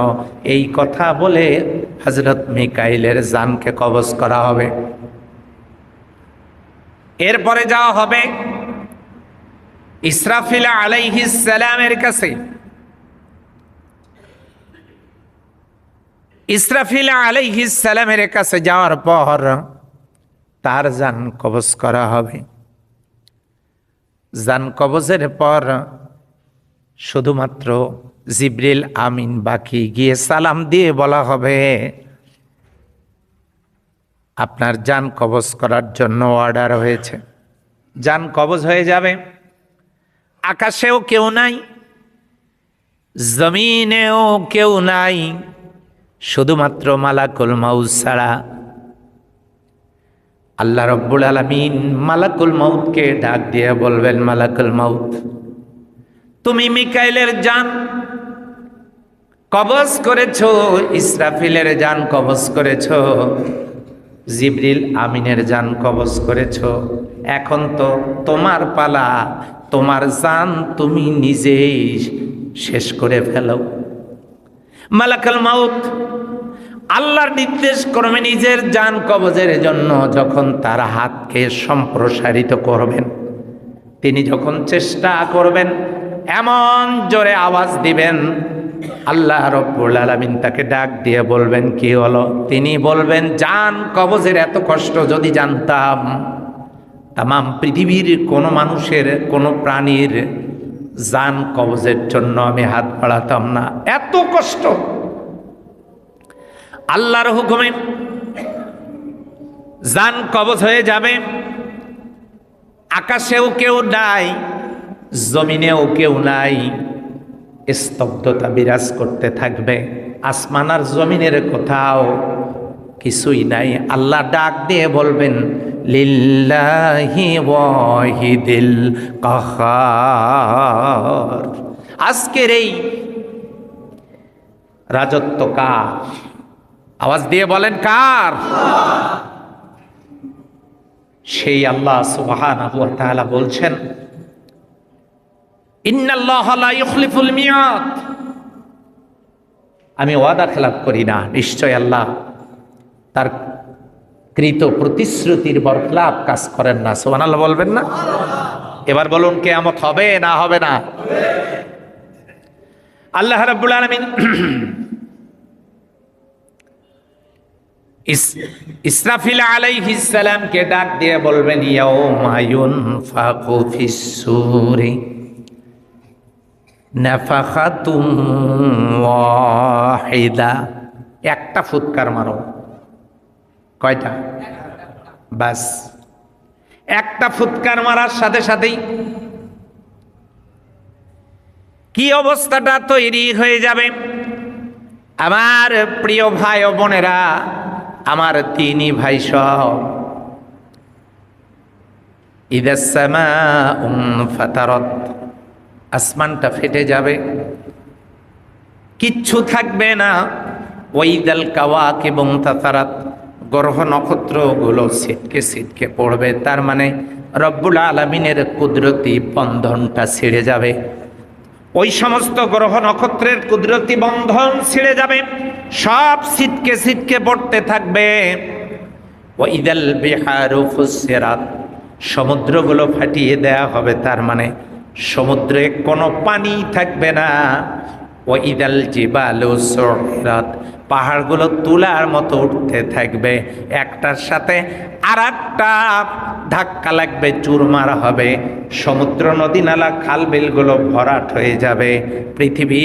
এই কথা বলে হযরত মিকাইলের জানকে কবজ করা হবে। এরপরে যাওয়া হবে ইসরাফিল আলাইহিস সালামের কাছে। ইসরাফিল আলাইহিস সালামের কাছে যাওয়ার পর তার জান কবজ করা হবে। জান কবজের পর শুধুমাত্র জিবরিল আমিন বাকি, গিয়ে সালাম দিয়ে বলা হবে আপনার জান কবজ করার জন্য অর্ডার হয়েছে। জান কবজ হয়ে যাবে। আকাশেও কেউ নাই, জমিনেও কেউ নাই, শুধুমাত্র মালাকুল মাউত ছাড়া। আল্লাহ রব্বুল আলামিন মালাকুল মাউতকে ডাক দিয়ে বলবেন, মালাকুল মাউত তুমি মিকাইলের জান কবজ করেছো, ইসরাফিলের জান কবজ করেছো, জিবরিল আমিনের জান কবজ করেছো, এখন তো তোমার পালা, তোমার জান তুমি নিজেই শেষ করে ফেলো। মালাকুল মাউত আল্লাহর নির্দেশ ক্রমে নিজের জান কবজের জন্য যখন তার হাতকে সম্প্রসারিত করবেন, তিনি যখন চেষ্টা করবেন, এমন জোরে আওয়াজ দিবেন, আল্লাহ রব্বুল আলামিন তাকে ডাক দিয়ে বলবেন কি হলো? তিনি বলবেন জান কবজের এত কষ্ট যদি জানতাম, তামাম পৃথিবীর কোনো মানুষের কোনো প্রাণীর জান কবজের জন্য আমি হাত বাড়াতাম না, এত কষ্ট। আল্লাহর হুকুমে জান কবজ হয়ে যাবে। আকাশেও কেউ নাই, জমিনেও কেউ নাই, স্তব্ধতা বিরাজ করতে থাকবে। আসমান আর জমিনের কোথাও কিছুই নাই। আল্লাহ ডাক দিয়ে বলবেন লিল্লাহি ওয়াহিদিল কাহার, আজকের এই রাজত্ব কার? আওয়াজ দিয়ে বলেন কার? সেই আল্লাহ সুবহানাহু ওয়া তাআলা বলছেন ইন্নাল্লাহা লা ইখলিফুল মিয়াদ, আমি ওয়াদা খেলাপ করি না। নিশ্চয় আল্লাহ তার কৃত প্রতিশ্রুতির বরখলাপ কাজ করেন না। সুবহানাল্লাহ বলবেন না? এবার বলুন কিয়ামত হবে না হবে না? আল্লাহ রাব্বুল আলামিন ইসরাফিল আলাইহিস সালামকে ডাক দিয়ে বলবেন ইয়াউমা ইউনফাকু ফিস সূরি নাফাখাতুম ওয়াহিদা, একটা ফুৎকার মারো। কয়টা? বাস একটা ফুৎকার মারার সাথে সাথেই কি অবস্থাটা তৈরি হয়ে যাবে। আমার প্রিয় ভাই ও বোনেরা, আমার তিনই ভাই সব, ইদাস সামাউ ফাতারাত, আসমানটা ফেটে যাবে, কিচ্ছু থাকবে না। ওয়াইদাল কাওয়াকিবু তাতারাত, গ্রহ নক্ষত্রগুলো ছিটকে ছিটকে পড়বে। তার মানে রব্বুল আলামিনের কুদরতি বন্ধনটা ছিঁড়ে যাবে। ওই সমস্ত গ্রহ নক্ষত্রের কুদরতি বন্ধন ছিঁড়ে যাবে, সব ছিটকে ছিটকে পড়তে থাকবে। ওয়াইদাল বিহারু ফুসসিরাত, সমুদ্রগুলো ফাটিয়ে দেয়া হবে, তার মানে সমুদ্রে কোনো পানি থাকবে না। ওয়াইদাল জিবালু সুইরাত, পাহাড়গুলো তুলার মতো উঠতে থাকবে, একটার সাথে আর একটা ধাক্কা লাগবে, চুরমার হবে, সমুদ্র নদী নালা খাল বিলগুলো ভরাট হয়ে যাবে। পৃথিবী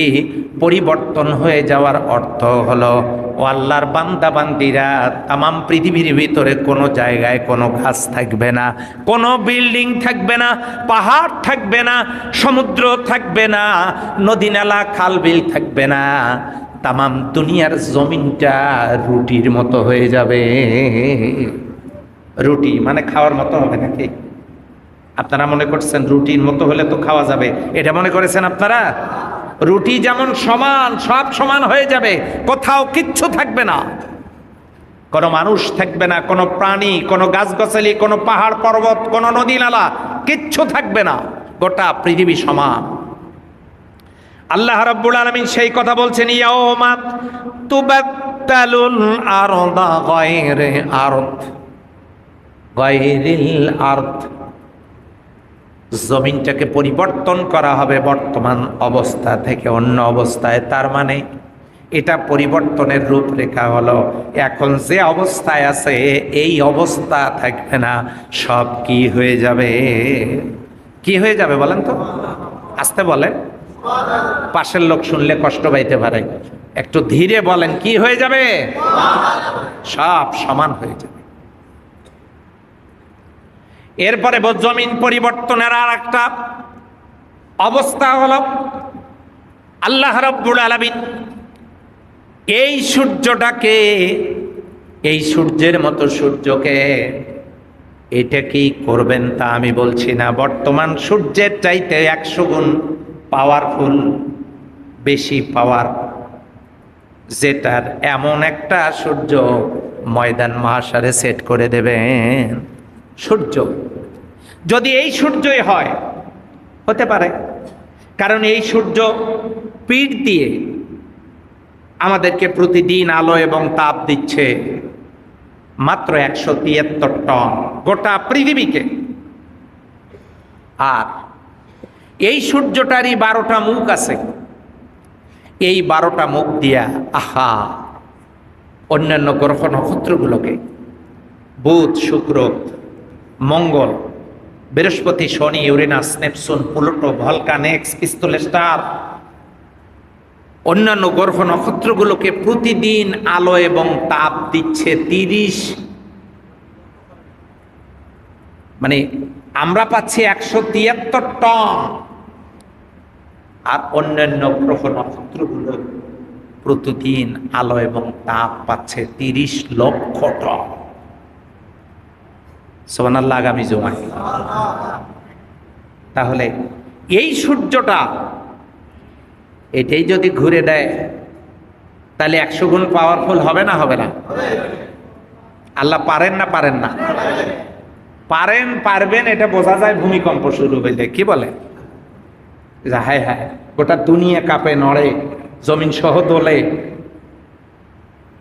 পরিবর্তন হয়ে যাওয়ার অর্থ হলো ও আল্লাহর বান্দা বান্দিরা, তামাম পৃথিবীর ভিতরে কোনো জায়গায় কোনো গাছ থাকবে না, কোনো বিল্ডিং থাকবে না, পাহাড় থাকবে না, সমুদ্র থাকবে না, নদী নালা খাল বিল থাকবে না। তামাম দুনিয়ার জমিনটা রুটির মতো হয়ে যাবে। রুটি মানে খাওয়ার মতো হবে নাকি? আপনারা মনে করছেন রুটির মতো হলে তো খাওয়া যাবে, এটা মনে করেছেন আপনারা? রুটি যেমন সমান, সব সমান হয়ে যাবে, কোথাও কিচ্ছু থাকবে না, কোনো মানুষ থাকবে না, কোনো প্রাণী, কোনো গাছগাছালি, কোনো পাহাড় পর্বত, কোনো নদী নালা, কিচ্ছু থাকবে না, গোটা পৃথিবী সমান। আল্লাহ রাব্বুল আলামিন সেই কথা বলছেন, ইয়াউমা তুবাদ্দালুল আরদা গায়রে আরদ, গায়রিল আরদ, জমিনটাকে পরিবর্তন করা হবে বর্তমান অবস্থা থেকে অন্য অবস্থায়। তার মানে এটা পরিবর্তনের রূপরেখা হলো, এখন যে অবস্থায় আছে এই অবস্থা থাকবে না, সব কি হয়ে যাবে? কি হয়ে যাবে বলেন তো? আস্তে বলেন, পাশের লোক শুনলে কষ্ট পাইতে পারে, একটু ধীরে বলেন, কি হয়ে যাবে? সব সমান হয়ে যাবে। এরপরে জমিন পরিবর্তনের আর একটা অবস্থা হলো, আল্লাহ রাব্বুল আলামিন এই সূর্যটাকে, এই সূর্যের মতো সূর্যকে, এটা কি করবেন তা আমি বলছি না, বর্তমান সূর্যের চাইতে 100 গুণ পাওয়ারফুল, বেশি পাওয়ার, যেটার এমন একটা সূর্য ময়দান মহাশারে সেট করে দেবেন। সূর্য যদি এই সূর্যই হয়, হতে পারে, কারণ এই সূর্য পিঠ দিয়ে আমাদেরকে প্রতিদিন আলো এবং তাপ দিচ্ছে মাত্র 173 টন গোটা পৃথিবীকে। আর এই সূর্যটারই 12টা মুখ আছে, এই 12টা মুখ দিয়া আহা অন্যান্য গ্রহ নক্ষত্রগুলোকে, বুধ, শুক্র, মঙ্গল, বৃহস্পতি, শনি, Uranus, Neptune, Pluto, Vulcan, X, pistol star, অন্যান্য গ্রহ নক্ষত্রগুলোকে প্রতিদিন আলো এবং তাপ দিচ্ছে 30, মানে আমরা পাচ্ছি 173 টন, আর অন্যান্য গ্রহ নক্ষত্রগুলো প্রতিদিন আলো এবং তাপ পাচ্ছে 30 লক্ষ টন। সুবহানাল্লাহ, আগামী জুমায়। তাহলে এই সূর্যটা এটাই যদি ঘুরে দেয়, তাহলে 100 গুণ পাওয়ারফুল হবে না? হবে না? আল্লাহ পারেন না? পারেন না? পারেন, পারবেন, এটা বোঝা যায় ভূমিকম্প শুরু হইলে। কি বলে? হায় হায়, গোটা দুনিয়া কাঁপে, নড়ে, জমিন সহ দোলে।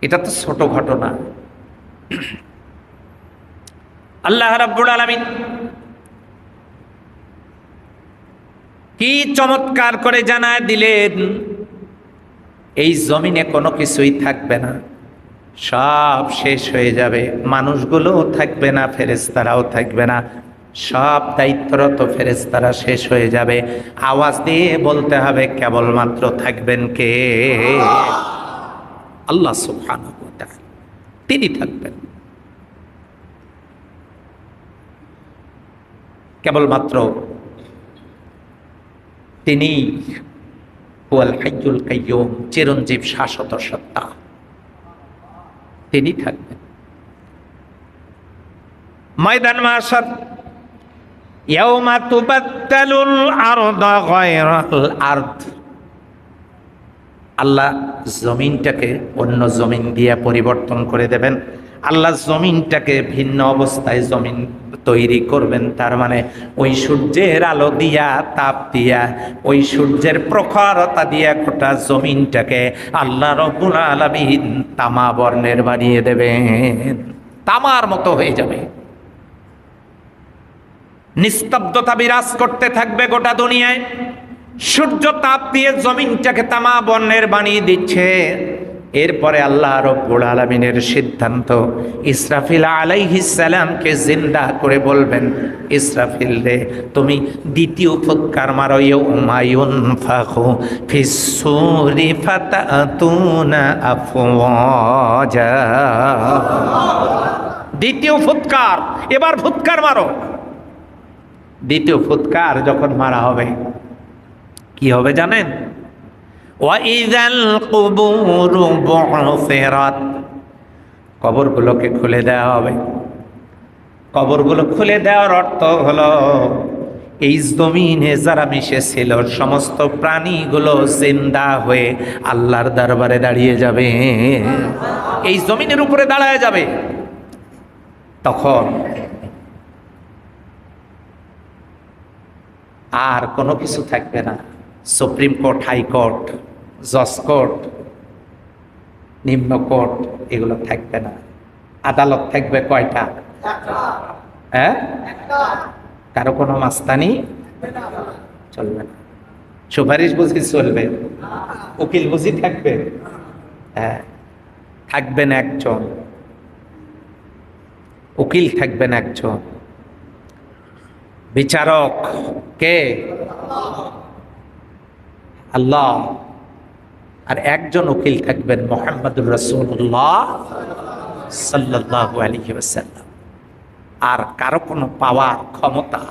এটা তো ছোট ঘটনা। আল্লাহ রাব্বুল আলামিন কি চমৎকার করে জানায় দিলেন, এই জমিনে কোনো কিছুই থাকবে না, সব শেষ হয়ে যাবে, মানুষগুলোও থাকবে না, ফেরেশতারাও থাকবে না, সব দায়িত্বরত ফেরেশতারা শেষ হয়ে যাবে। আওয়াজ দিয়ে বলতে হবে, কেবলমাত্র থাকবেন কে? আল্লাহ সুবহানাহু ওয়া তাআলা, তিনি থাকবেন। কেবলমাত্র তিনি হুয়াল হাইয়ুল কাইয়্যুম, চিরঞ্জীব শাশ্বত সত্তা, তিনি থাকবেন। ময়দান মাশার, ইয়াউমা তুবাদ্দালুল আরদা গায়রাল আরদ, আল্লাহ জমিনটাকে অন্য জমিন দিয়ে পরিবর্তন করে দেবেন। আল্লাহ জমিনটাকে ভিন্ন অবস্থায় জমিন তৈরি করবেন। তার মানে ওই সূর্যের আলো দিয়া, তাপ দিয়া, ওই সূর্যের প্রখরতা দিয়া গোটা জমিনটাকে আল্লাহ রাব্বুল আলামিন তামা বর্ণের বানিয়ে দেবেন, তামার মতো হয়ে যাবে। নিস্তব্ধতা বিরাজ করতে থাকবে গোটা দুনিয়ায়। সূর্য তাপ দিয়ে জমিনটাকে তামা বর্ণের বানিয়ে দিচ্ছে, এরপরে আল্লাহ রাব্বুল আলামিনের সিদ্ধান্ত, ইসরাফিল আলাইহিস সালামকে জিন্দা করে বলবেন, ইসরাফিল রে তুমি দ্বিতীয় ফুৎকার মারো, ইয়াউমা ইউনফাখু ফিস সূরি ফাতাতুনা আফওয়াজা। দ্বিতীয় ফুৎকার, এবার ফুৎকার মারো। দ্বিতীয় ফুৎকার যখন মারা হবে কি হবে জানেন? ওয়াইযাল কুবুরু বু'সিরাত, কবরগুলোকে খুলে দেওয়া হবে। কবরগুলো খুলে দেওয়ার অর্থ হলো এই জমিনে যারা মিশেছিল সমস্ত প্রাণীগুলো জিন্দা হয়ে আল্লাহর দরবারে দাঁড়িয়ে যাবে, এই জমিনের উপরে দাঁড়ায় যাবে। তখন আর কোনো কিছু থাকবে না। সুপ্রিম কোর্ট, হাইকোর্ট, জজ কোর্ট, নিম্ন কোর্ট এগুলো থাকবে না। আদালত থাকবে কয়টা? হ্যাঁ, কারো কোনো মাস্তানি চলবে না। সুপারিশ বুঝি চলবে? উকিল বুঝি থাকবে? হ্যাঁ, থাকবেন একজন উকিল, থাকবেন একজন বিচারক। কে? আল্লাহ। আর একজন উকিল থাকবেন মুহাম্মদুর রাসূলুল্লাহ সাল্লাল্লাহু আলাইহি ওয়াসাল্লাম। আর কারো কোনো পাওয়ার ক্ষমতা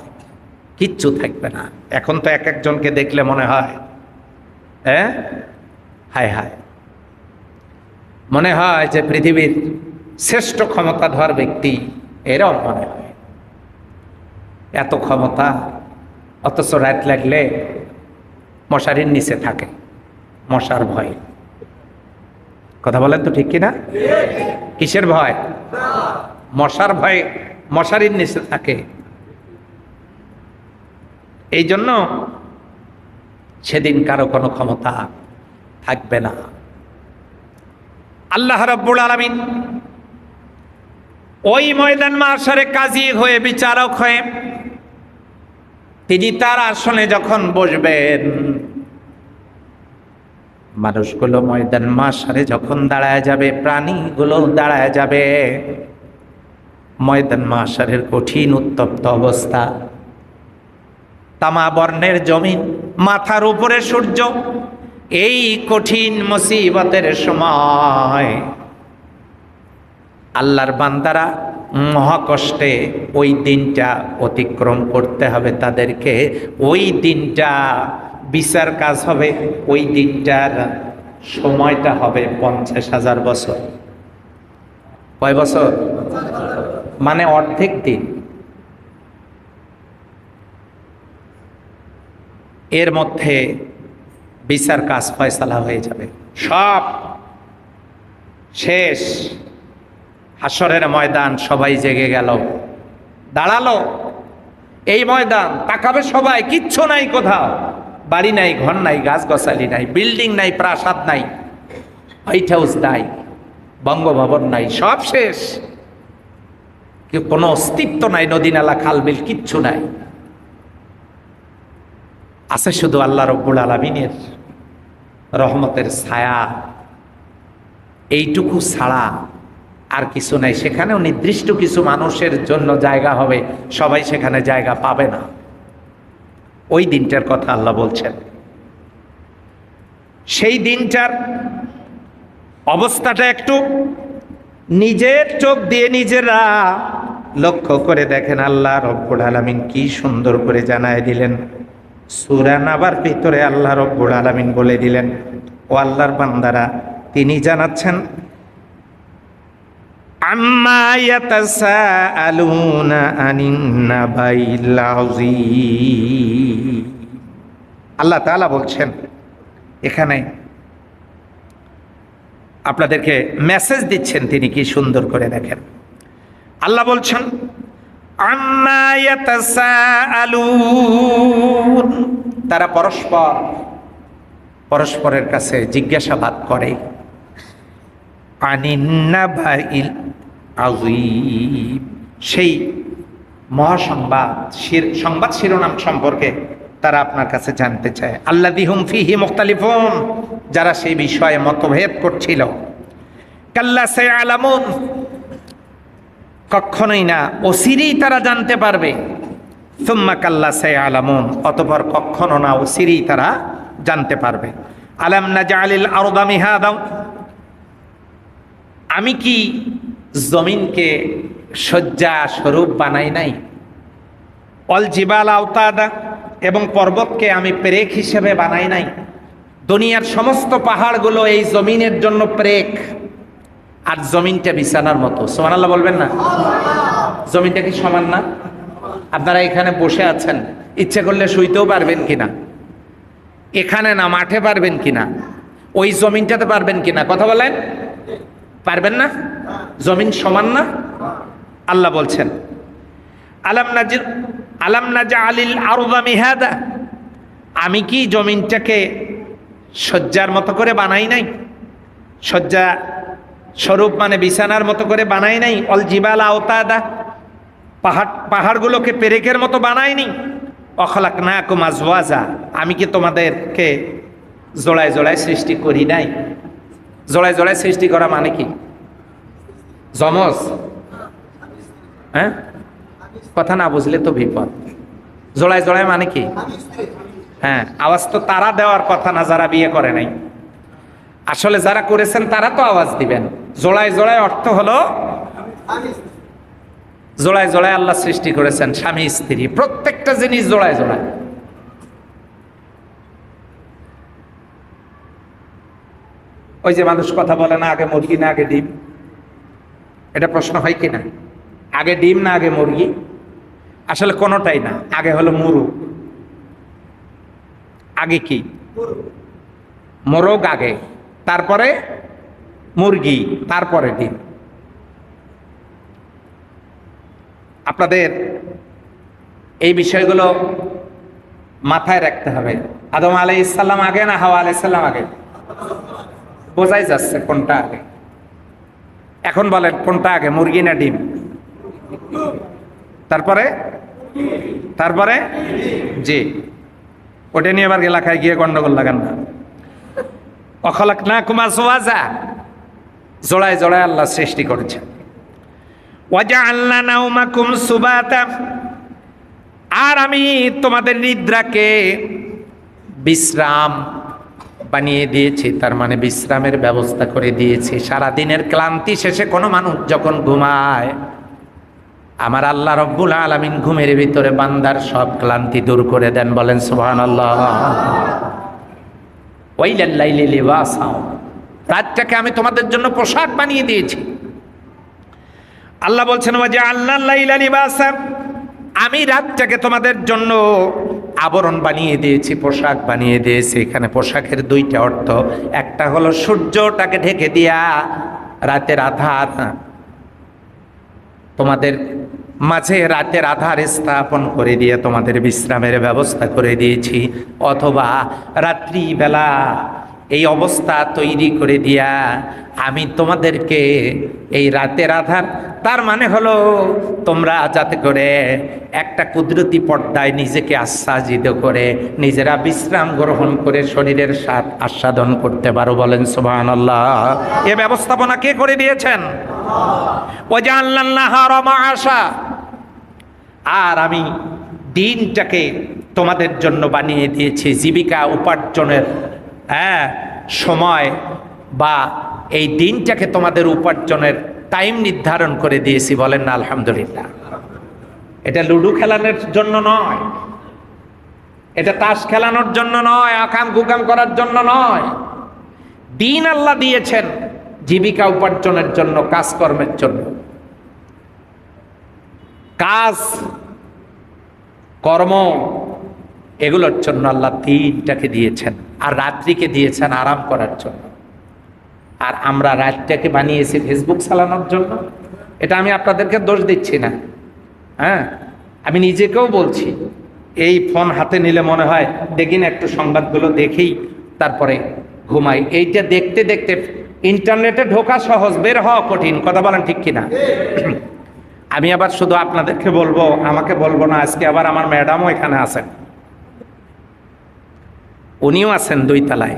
কিচ্ছু থাকবে না। এখন তো এক একজনকে দেখলে মনে হয় হায় হায়, মনে হয় যে পৃথিবীর শ্রেষ্ঠ ক্ষমতাধর ব্যক্তি, এরাও মনে হয়। এত ক্ষমতা, অথচ রাত লাগলে মশারির নিচে থাকে, মশার ভয়। কথা বলেন তো ঠিক কিনা? কিসের ভয়? মশার ভয়, মশারির নিচে থাকে। এই জন্য সেদিন কারো কোনো ক্ষমতা থাকবে না। আল্লাহ রাব্বুল আলামিন ওই ময়দান মাশারে কাজী হয়ে, বিচারক হয়ে তিনি তার আসনে যখন বসবেন, মানুষগুলো ময়দান মাশারে যখন দাঁড়ায় যাবে, প্রাণীগুলো দাঁড়ায় যাবে, ময়দান মাশারের কঠিন উত্তপ্ত অবস্থা, তামা বর্ণের জমিন, মাথার উপরে সূর্য। এই কঠিন মুসিবতের সময় আল্লাহর বান্দারা মহাকষ্টে ওই দিনটা অতিক্রম করতে হবে তাদেরকে। ওই দিনটা বিচার কাজ হবে, ওই দিনটার সময়টা হবে 50,000 বছর। কয় বছর? মানে অর্ধেক দিন। এর মধ্যে বিচার কাজ ফয়সালা হয়ে যাবে, সব শেষ। হাসরের ময়দান, সবাই জেগে গেল, দাঁড়ালো এই ময়দান, তাকাবে সবাই, কিচ্ছু নাই কোথাও, বাড়ি নাই, ঘর নাই, গাছগাছালি নাই, বিল্ডিং নাই, প্রাসাদ নাই, হোয়াইট হাউস নাই, বঙ্গভবন নাই, সব শেষ। কেউ কোনো অস্তিত্ব নাই, নদী নালা খাল বিল কিচ্ছু নাই। আছে শুধু আল্লাহ রাব্বুল আলামিনের রহমতের ছায়া, এইটুকু ছাড়া আর কিছু নাই। সেখানেও নির্দিষ্ট কিছু মানুষের জন্য জায়গা হবে, সবাই সেখানে জায়গা পাবে না। ওই দিনটার কথা আল্লাহ বলছেন। সেই দিনটার অবস্থাটা একটু নিজের চোখ দিয়ে নিজেরা লক্ষ্য করে দেখেন। আল্লাহ রাব্বুল আলামিন কি সুন্দর করে জানায় দিলেন। সূরা নাবার ভিতরে আল্লাহ রাব্বুল আলামিন বলে দিলেন, ও আল্লাহর বান্দারা, তিনি জানাচ্ছেন, আম্মা ইয়াতাসাআলুনা আনিন নাবাইল আযীম। আল্লাহ তাআলা বলছেন, এখানে আপনাদেরকে মেসেজ দিচ্ছেন তিনি, কি সুন্দর করে দেখেন। আল্লাহ বলছেন, আম্মা ইয়াতাসাআলুন, তারা পরস্পরের কাছে জিজ্ঞাসাবাদ করে, আনিন নাবাইল আযীম, সেই মহাসংবাদ, সংবাদ শিরোনাম সম্পর্কে তারা আপনার কাছে জানতে চায়। আল্লাযী হুম ফীহি মুখতালিফুন, যারা সেই বিষয়ে মতভেদ করছিল। কাল্লা সায়ালামুন, কখনোই না, অচিরেই তারা জানতে পারবে। সুম্মা কাল্লা সায়ালামুন, অতঃপর কখনো না, অচিরেই তারা জানতে পারবে। আলাম নাজআলিল আরদা মিহাদা, আমি কি জমিনকে শয্যা স্বরূপ বানাই নাই? অল জিবাল আওতাদা, এবং পর্বতকে আমি পেরেক হিসেবে বানাই নাই? দুনিয়ার সমস্ত পাহাড়গুলো এই জমিনের জন্য পেরেক, আর জমিনটা বিছানার মতো। সুবহানাল্লাহ বলবেন না? জমিনটা কি সমান না? আপনারা এখানে বসে আছেন, ইচ্ছে করলে শুইতেও পারবেন কিনা? এখানে না, মাঠে পারবেন কিনা? ওই জমিনটাতে পারবেন কিনা? কথা বলেন, পারবেন না? জমিন সমান না? আল্লাহ বলছেন আলাম নাজআলিল আরদা মিহাদা, আমি কি জমিনটাকে শয্যার মতো করে বানাই নাই? শয্যা স্বরূপ মানে বিছানার মতো করে বানাই নাই? অল জিবাল আওতাদা, পাহাড়গুলোকে পেরেকের মতো বানাইনি? অখলাকনাকুম আজওয়াজা, আমি কি তোমাদেরকে জোড়ায় জোড়ায় সৃষ্টি করি নাই? জোড়ায় জোড়ায় সৃষ্টি করা মানে কি? যমজ? হ্যাঁ, কথা না বুঝলে তো বিপদ। জোড়ায় জোড়ায় মানে কি? হ্যাঁ, আওয়াজ তো তারা দেওয়ার কথা না যারা বিয়ে করে নাই। আসলে যারা করেছেন তারা তো আওয়াজ দিবেন। জোড়ায় জোড়ায় অর্থ হলো জোড়ায় জোড়ায় আল্লাহ সৃষ্টি করেছেন স্বামী স্ত্রী, প্রত্যেকটা জিনিস জোড়ায় জোড়ায়। ওই যে মানুষ কথা বলে না, আগে মুরগি না আগে ডিম, এটা প্রশ্ন হয় কিনা? আগে ডিম না আগে মুরগি? আসলে কোনোটাই না, আগে হলো মুরু। আগে কি? মোরগ আগে, তারপরে মুরগি, তারপরে ডিম। আপনাদের এই বিষয়গুলো মাথায় রাখতে হবে। আদম আলাইহিস সালাম আগে না হাওয়া আলাইহিস সালাম আগে? বোঝাই যাচ্ছে কোনটা আগে। এখন বলেন কোনটা আগে, মুরগি না ডিম? তারপরে তারপরে জি, ওটা নিয়ে এবার এলাকায় গিয়ে গন্ডগোল লাগান না। অখলাকনাকুম আজওয়াজা, জোড়ায় জোড়ায় আল্লাহ সৃষ্টি করেছেন। ওয়াজআলনা নাওমাকুম সুবাতা, আর আমি তোমাদের নিদ্রাকে বিশ্রাম বানিয়ে দিয়েছি, তার মানে বিশ্রামের ব্যবস্থা করে দিয়েছি। সারা দিনের ক্লান্তি শেষে কোনো মানুষ যখন ঘুমায়, আমার আল্লাহ রব্বুল আলামিন ঘুমের ভিতরে বান্দার সব ক্লান্তি দূর করে দেন। বলেন সুবহানাল্লাহ। ওয়াইলাল লাইলি লিবাসা, রাতটাকে আমি তোমাদের জন্য পোশাক বানিয়ে দিয়েছি। আল্লাহ বলছেন ওয়াজআলনাল লাইলা লিবাসা, আমি রাতটাকে তোমাদের জন্য আবরণ বানিয়ে দিয়েছি, পোশাক বানিয়ে দিয়েছি। এখানে পোশাকের দুইটা অর্থ, একটা হলো সূর্যটাকে ঢেকে দিয়া রাতের আধার, তোমাদের মাঝে রাতের আধার স্থাপন করে দিয়ে তোমাদের বিশ্রামের ব্যবস্থা করে দিয়েছি, অথবা রাত্রিবেলা এই অবস্থা তৈরি করে দিয়া আমি তোমাদেরকে এই রাতের আধার, তার মানে হলো তোমরা যাতে করে একটা কুদরতি পর্দায় নিজেকে আচ্ছাদিত করে নিজেরা বিশ্রাম গ্রহণ করে শরীরের স্বাদ আস্বাদন করতে পারো। বলেন সুবহানাল্লাহ। এ ব্যবস্থাপনা কে করে দিয়েছেন? ওয়াজআলনান নাহারা মাআশা, আর আমি দিনটাকে তোমাদের জন্য বানিয়ে দিয়েছি জীবিকা উপার্জনের সময়, বা এই দিনটাকে তোমাদের উপার্জনের টাইম নির্ধারণ করে দিয়েছি। বলেন না আলহামদুলিল্লাহ। এটা লুডু খেলানোর জন্য নয়, এটা তাস খেলানোর জন্য নয়, আকাম কুকাম করার জন্য নয়। দিন আল্লাহ দিয়েছেন জীবিকা উপার্জনের জন্য, কাজকর্মের জন্য। কাজ কর্ম এগুলোর জন্য আল্লাহ দিনটাকে দিয়েছেন, আর রাত্রিকে দিয়েছেন আরাম করার জন্য। আর আমরা রাতটাকে বানিয়েছি ফেসবুক চালানোর জন্য। এটা আমি আপনাদেরকে দোষ দিচ্ছি না, হ্যাঁ, আমি নিজেকেও বলছি। এই ফোন হাতে নিলে মনে হয় দেখি না একটু সংবাদগুলো দেখেই তারপরে ঘুমাই। এইটা দেখতে দেখতে ইন্টারনেটে ঢোকা সহজ, বের হওয়া কঠিন। কথা বলেন ঠিক কিনা? আমি আবার শুধু আপনাদেরকে বলবো, আমাকে বলবো না। আজকে আবার আমার ম্যাডামও এখানে আছেন, উনিও আছেন 2 তলায়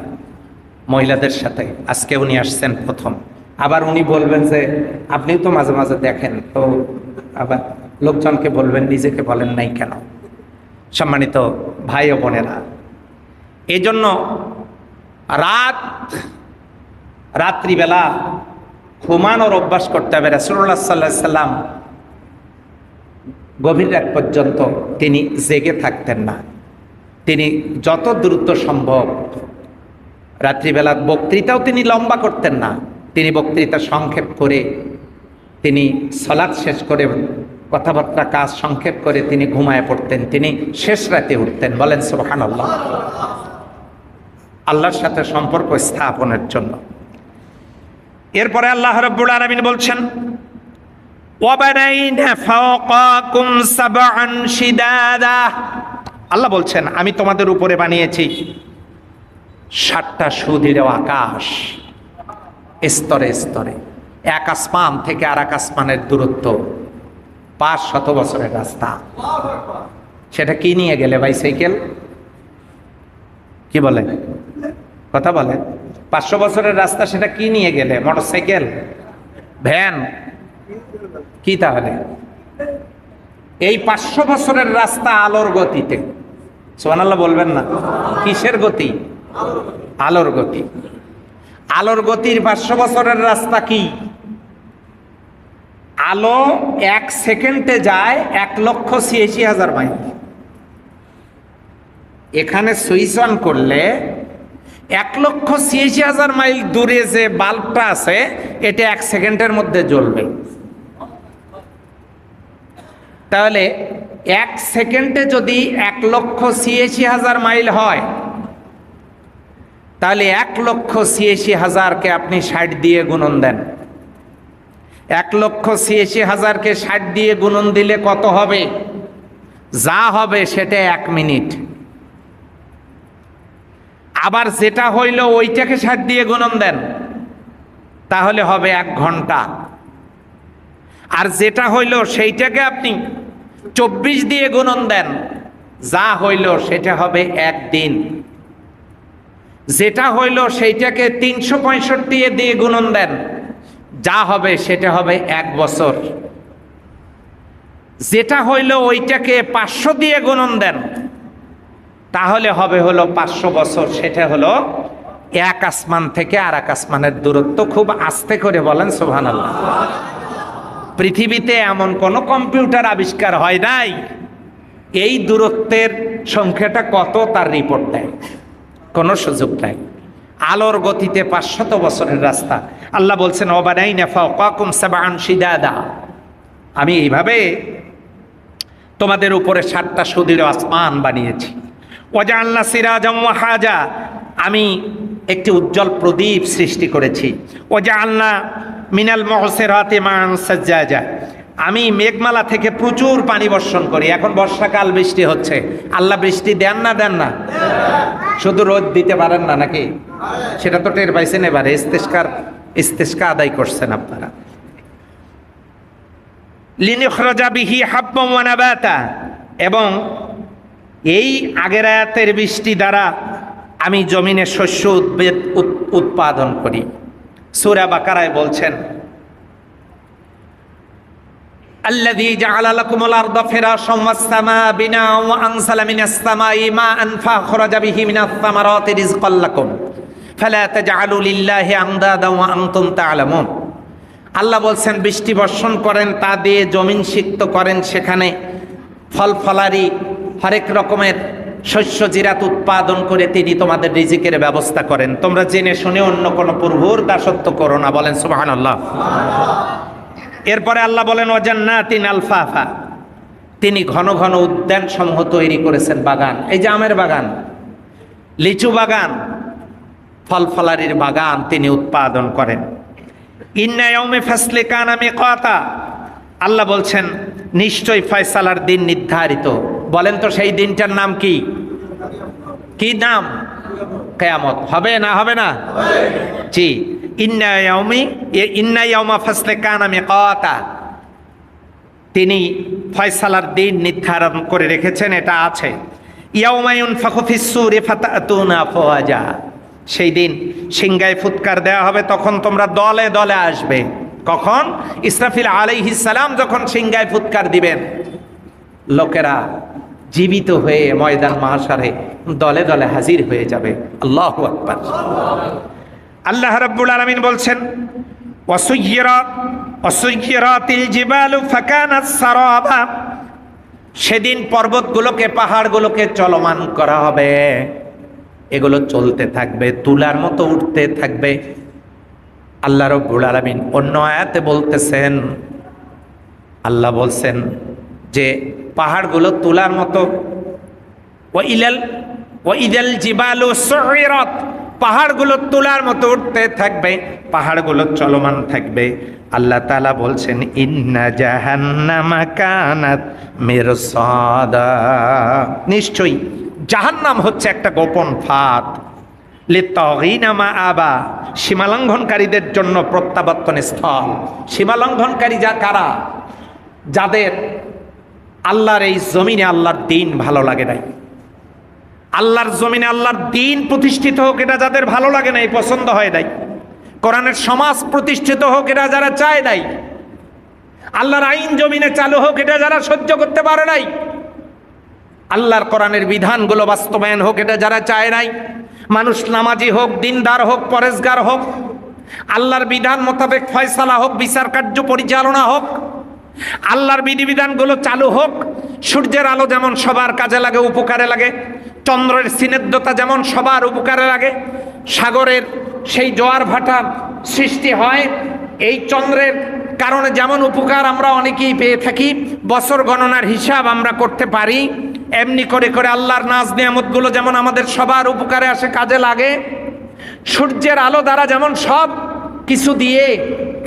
মহিলাদের সাথে। আজকে উনি আসছেন প্রথম। আবার উনি বলবেন যে আপনিও তো মাঝে মাঝে দেখেন, তো আবার লোকজনকে বলবেন, নিজেকে বলেন নাই কেন? সম্মানিত ভাই ও বোনেরা, এই জন্য রাত্রিবেলা ঘুমানোর অভ্যাস করতে হবে। রাসূলুল্লাহ সাল্লাল্লাহু আলাইহি সাল্লাম গভীর রাত পর্যন্ত তিনি জেগে থাকতেন না। তিনি যত দ্রুত সম্ভব রাত্রিবেলা বক্তৃতাও তিনি লম্বা করতেন না, তিনি বক্তৃতা সংক্ষেপ করে, তিনি সালাত শেষ করে, কথাবার্তা কাজ সংক্ষেপ করে তিনি ঘুমায় পড়তেন। তিনি শেষ রাতে উঠতেন। বলেন সুবহানাল্লাহ। আল্লাহর সাথে সম্পর্ক স্থাপনের জন্য। এরপরে আল্লাহ রাব্বুল আলামিন বলছেন, ওয়াবানাইনা ফাওকাকুম সাবআন শিদাদা। আল্লাহ বলছেন, আমি তোমাদের উপরে বানিয়েছি 7টা সুদৃঢ় আকাশ, স্তরে স্তরে। এক আসমান থেকে আর এক আসমানের দূরত্ব 500 বছরের রাস্তা। সেটা কি নিয়ে গেলে বাইসাইকেল? কি বলে? কথা বলে। 500 বছরের রাস্তা, সেটা কি নিয়ে গেলে? মোটরসাইকেল, ভ্যান, কি তাহলে? এই 500 বছরের রাস্তা আলোর গতিতে। সুবহানাল্লাহ বলবেন না? কিসের গতি? আলোর গতি। আলোর গতির 500 বছরের রাস্তা কি? আলো 1 সেকেন্ডে যায় 1,86,000 মাইল। এখানে সুইচ অন করলে 1,86,000 মাইল দূরে যে বাল্বটা আছে, এটা 1 সেকেন্ডের মধ্যে জ্বলবে। তাহলে 1 সেকেন্ডে যদি 1,86,000 মাইল হয়, তাহলে 1,86,000কে আপনি 60 দিয়ে গুণন দেন। 1,86,000কে 60 দিয়ে গুণন দিলে কত হবে? যা হবে সেটা 1 মিনিট। আবার যেটা হইল ওইটাকে 60 দিয়ে গুণন দেন, তাহলে হবে 1 ঘন্টা। আর যেটা হইল সেইটাকে আপনি 24 দিয়ে গুণন দেন, যা হইল সেটা হবে 1 দিন। যেটা হইল সেইটাকে 365 দিয়ে গুণন দেন, যা হবে সেটা হবে 1 বছর। যেটা হইল ওইটাকে 500 দিয়ে গুণন দেন, তাহলে হবে হলো 500 বছর। সেটা হলো 1 আসমান থেকে আর এক আসমানের দূরত্ব। খুব আস্তে করে বলেন সুবহানাল্লাহ। পৃথিবীতে এমন কোনো কম্পিউটার আবিষ্কার হয় নাই এই দূরত্বের সংখ্যাটা কত তার রিপোর্ট দেয়, কোনো সুযোগ নাই। আলোর গতিতে 500 বছরের রাস্তা। আল্লাহ বলছেন, ওয়াবানাইনা ফাওকাকুম সাবআন শিদাদা। আমি এইভাবে তোমাদের উপরে 7টা সুদৃঢ় আসমান বানিয়েছি। ওয়াজআলনা সিরাজাম ওয়াহাজা। আমি একটি উজ্জ্বল প্রদীপ সৃষ্টি করেছি। ওয়াজআলনা মিনাল মুহসিরাতি মান সাজ্জাজা। আমি মেঘমালা থেকে প্রচুর পানি বর্ষণ করি। এখন বর্ষাকাল, বৃষ্টি হচ্ছে। আল্লাহ বৃষ্টি দেন না? দেন না? শুধু রোদ দিতে পারেন না নাকি? সেটা তো টের পাইছেন। এবারে ইস্তেস্কা আদায় করছেন আপনারা। লিনুখরাজা বিহি হাব্বান ওয়া নাবাতা। এবং এই আগের আয়াতের বৃষ্টি দ্বারা আমি জমিনে শস্য উৎপাদন করি। সূরা বাকারায় বলছেন, আল্লাযী জাআলা লাকুমুল আরদা ফিরাশাম ওয়াস সামাআ বিনাআন ওয়া আনজালা মিনাস সামাই মাআন ফাখরাজা বিহি মিনাস সামারাতি রিজকাল লাকুম ফালা তাজআলু লিল্লাহি আনদাদা ওয়া আনতুম তা'লামুন। আল্লাহ বলছেন, বৃষ্টি বর্ষণ করেন, তা দিয়ে জমিন সিক্ত করেন, সেখানে ফল ফলারি হরেক রকমের শস্য জিরাত উৎপাদন করে তিনি তোমাদের রিজিকের ব্যবস্থা করেন। তোমরা জেনে শুনে অন্য কোনো প্রভুর দাসত্ব করো না। বলেন সুবহানাল্লাহ। এরপরে আল্লাহ বলেন, ওয়াজান্নাতিন আলফাফা। তিনি ঘন ঘন উদ্যান সমূহ তৈরি করেছেন, বাগান। এই যে আমের বাগান, লিচু বাগান, ফল ফলারির বাগান তিনি উৎপাদন করেন। ইন্না ইয়াউমে ফাসলি কানা মিকাতা। আল্লাহ বলছেন, নিশ্চয়ই ফয়সালার দিন নির্ধারিত। বলেন তো সেই দিনটার নাম কি? কি নাম? কিয়ামত। হবে না? হবে না? জি। ইন্না ইয়াউমা ফাসলি কানা মিকাতা। তিনি ফয়সালার দিন নির্ধারণ করে রেখেছেন, এটা আছে। ইয়াউমা ইউনফাখু ফিস-সূরি ফাতাতুনা আফওয়াজা। সেই দিন সিংহায় ফুৎকার দেওয়া হবে, তখন তোমরা দলে দলে আসবে। কখন? ইসরাফিল আলাইহিস সালাম যখন সিংহায় ফুৎকার দিবেন, লোকেরা জীবিত হয়ে ময়দান মাহশারে দলে দলে হাজির হয়ে যাবে। আল্লাহু আকবার। আল্লাহ রাব্বুল আলামিন বলছেন, ওয়াসুয়্যিরাতিল জিবালু ফাকানাত সারাবা, সেদিন পর্বতগুলোকে, পাহাড়গুলোকে চলমান করা হবে, এগুলো চলতে থাকবে, তুলার মতো উঠতে থাকবে। আল্লাহ রাব্বুল আলামিন অন্য আয়াতে বলতেছেন, আল্লাহ বলছেন যে পাহাড়গুলো তুলার মতো, ওয়াইদাল জিবালু সুইরাত, পাহাড়গুলো তুলার মতো উঠতে থাকবে, পাহাড়গুলো চলমান থাকবে। আল্লাহ তাআলা বলছেন, ইন্না জাহান্নামা কানাত মিরসাদা, নিশ্চয়ই জাহান্নাম হচ্ছে একটা গোপন ফাঁদ, লিত্তাগিনা মাআবা, সীমালঙ্ঘনকারীদের জন্য প্রত্যাবর্তন স্থল। সীমালঙ্ঘনকারী কারা? যাদের আল্লাহর এই জমিনে আল্লাহর দিন ভালো লাগে নাই, আল্লাহর জমিনে আল্লাহর দিন প্রতিষ্ঠিত হোক এটা যাদের ভালো লাগে নাই, পছন্দ হয় নাই, কোরআনের সমাজ প্রতিষ্ঠিত হোক এটা যারা চায় নাই, আল্লাহর আইন জমিনে চালু হোক এটা যারা সহ্য করতে পারে নাই, আল্লাহর কোরআনের বিধানগুলো বাস্তবায়ন হোক এটা যারা চায় নাই, মানুষ নামাজি হোক, দিনদার হোক, পরেশগার হোক, আল্লাহর বিধান মোতাবেক ফয়সালা হোক, বিচার কার্য পরিচালনা হোক, আল্লাহর বিধিবিধানগুলো চালু হোক, সূর্যের আলো যেমন সবার কাজে লাগে, উপকারে লাগে, চন্দ্রের স্নিগ্ধতা যেমন সবার উপকারে লাগে, সাগরের সেই জোয়ার ভাটা সৃষ্টি হয় এই চন্দ্রের কারণে যেমন উপকার আমরা অনেকেই পেয়ে থাকি, বছর গণনার হিসাব আমরা করতে পারি, এমনি করে করে আল্লাহর নাজ নিয়ামতগুলো যেমন আমাদের সবার উপকারে আসে, কাজে লাগে, সূর্যের আলো দ্বারা যেমন সব কিছু দিয়ে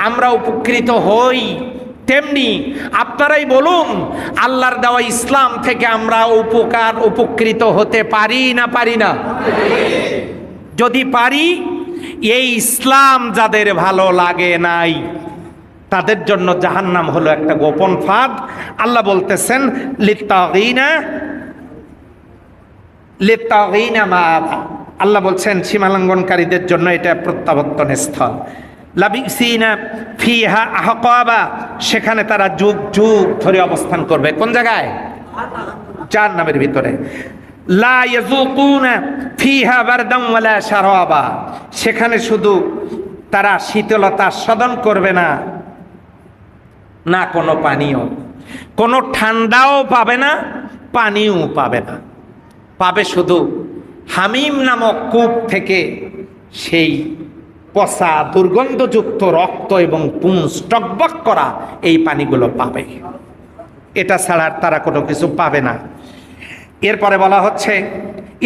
আমরা উপকৃত হই, তেমনি আপনারাই বলুন আল্লাহর দেওয়া ইসলাম থেকে আমরা উপকৃত হতে পারি না পারি না? যদি পারি, এই ইসলাম যাদের ভালো লাগে নাই তাদের জন্য জাহান্নাম হলো একটা গোপন ফাঁদ। আল্লাহ বলতেছেন, লিত্তাগিনা মাআবা, আল্লাহ বলছেন সীমালঙ্ঘনকারীদের জন্য এটা প্রত্যাবর্তনের স্থল। লাবিসিনা ফিহা আহকাবা, সেখানে তারা যুগ যুগ ধরে অবস্থান করবে। কোন জায়গায়? জাহান্নামের ভিতরে। লা ইয়াযুকুনা ফিহা বারদাম ওয়ালা শারাবা, সেখানে শুধু তারা শীতলতা আস্বাদন করবে না, না কোনো পানীয়, কোনো ঠান্ডাও পাবে না, পানিও পাবে না, পাবে শুধু হামিম নামক কূপ থেকে সেই পচা দুর্গন্ধযুক্ত রক্ত এবং পুঁজ টকবক করা এই পানিগুলো পাবে। এটা ছাড়া তারা কোনো কিছু পাবে না। এরপরে বলা হচ্ছে,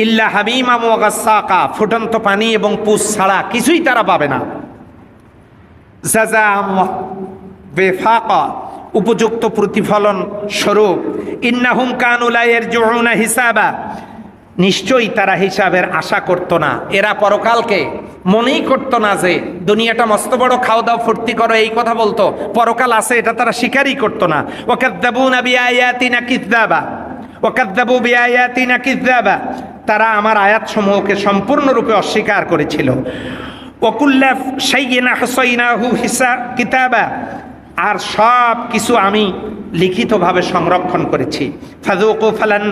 ইল্লা হামিমা ওয়া গাসসাকা, ফুটন্ত পানি এবং পুঁজ ছাড়া কিছুই তারা পাবে না। জাযাআম ওয়াফাকা, উপযুক্ত প্রতিফলন স্বরূপ। ইন্নাহুম কানু লা ইয়ারজুউনা হিসাবা, নিশ্চয়ই তারা হিসাবের আশা করত না, এরা পরকালকে মনেই করত না, যে দুনিয়াটা মস্ত বড়, খাও দাও ফুর্তি করো, এই কথা বলতো, পরকাল আছে এটা তারা স্বীকারই করত না। ওয়াকাযযাবুনা বিআয়াতিনা কিযযাবা, ওয়াকাযযাবু বিআয়াতিনা কিযযাবা, তারা আমার আয়াতসমূহকে সম্পূর্ণরূপে অস্বীকার করেছিল। ওয়াকুল্লা শাইইন আহসাইনাহু কিতাবা, আর সব কিছু আমি লিখিতভাবে সংরক্ষণ করেছি। ফাযুকু ফালান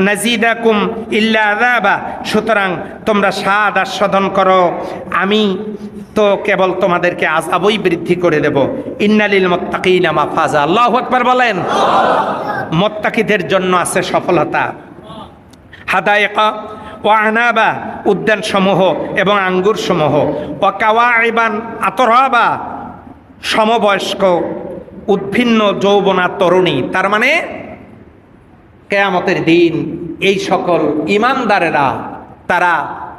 নাজিদাকুম ইল্লা আযাবা, সুতরাং তোমরা স্বাদ আস্বাদন করো, আমি তো কেবল তোমাদেরকে আযাবই বৃদ্ধি করে দেব। ইন্নালিল মুত্তাকিনা মাফাজা, আল্লাহু আকবার বলেন। মুত্তাকিদের জন্য আছে সফলতা। হাদায়েকা ওয়া আনাবা, উদ্যান সমূহ এবং আঙ্গুর সমূহ। ওয়া কাওয়াইবান আতরাবা, সমবয়স্ক উদ্ভিন্ন যৌবনা তরুণী, তার মানে কিয়ামতের দিন এই সকল ইমানদারেরা তারা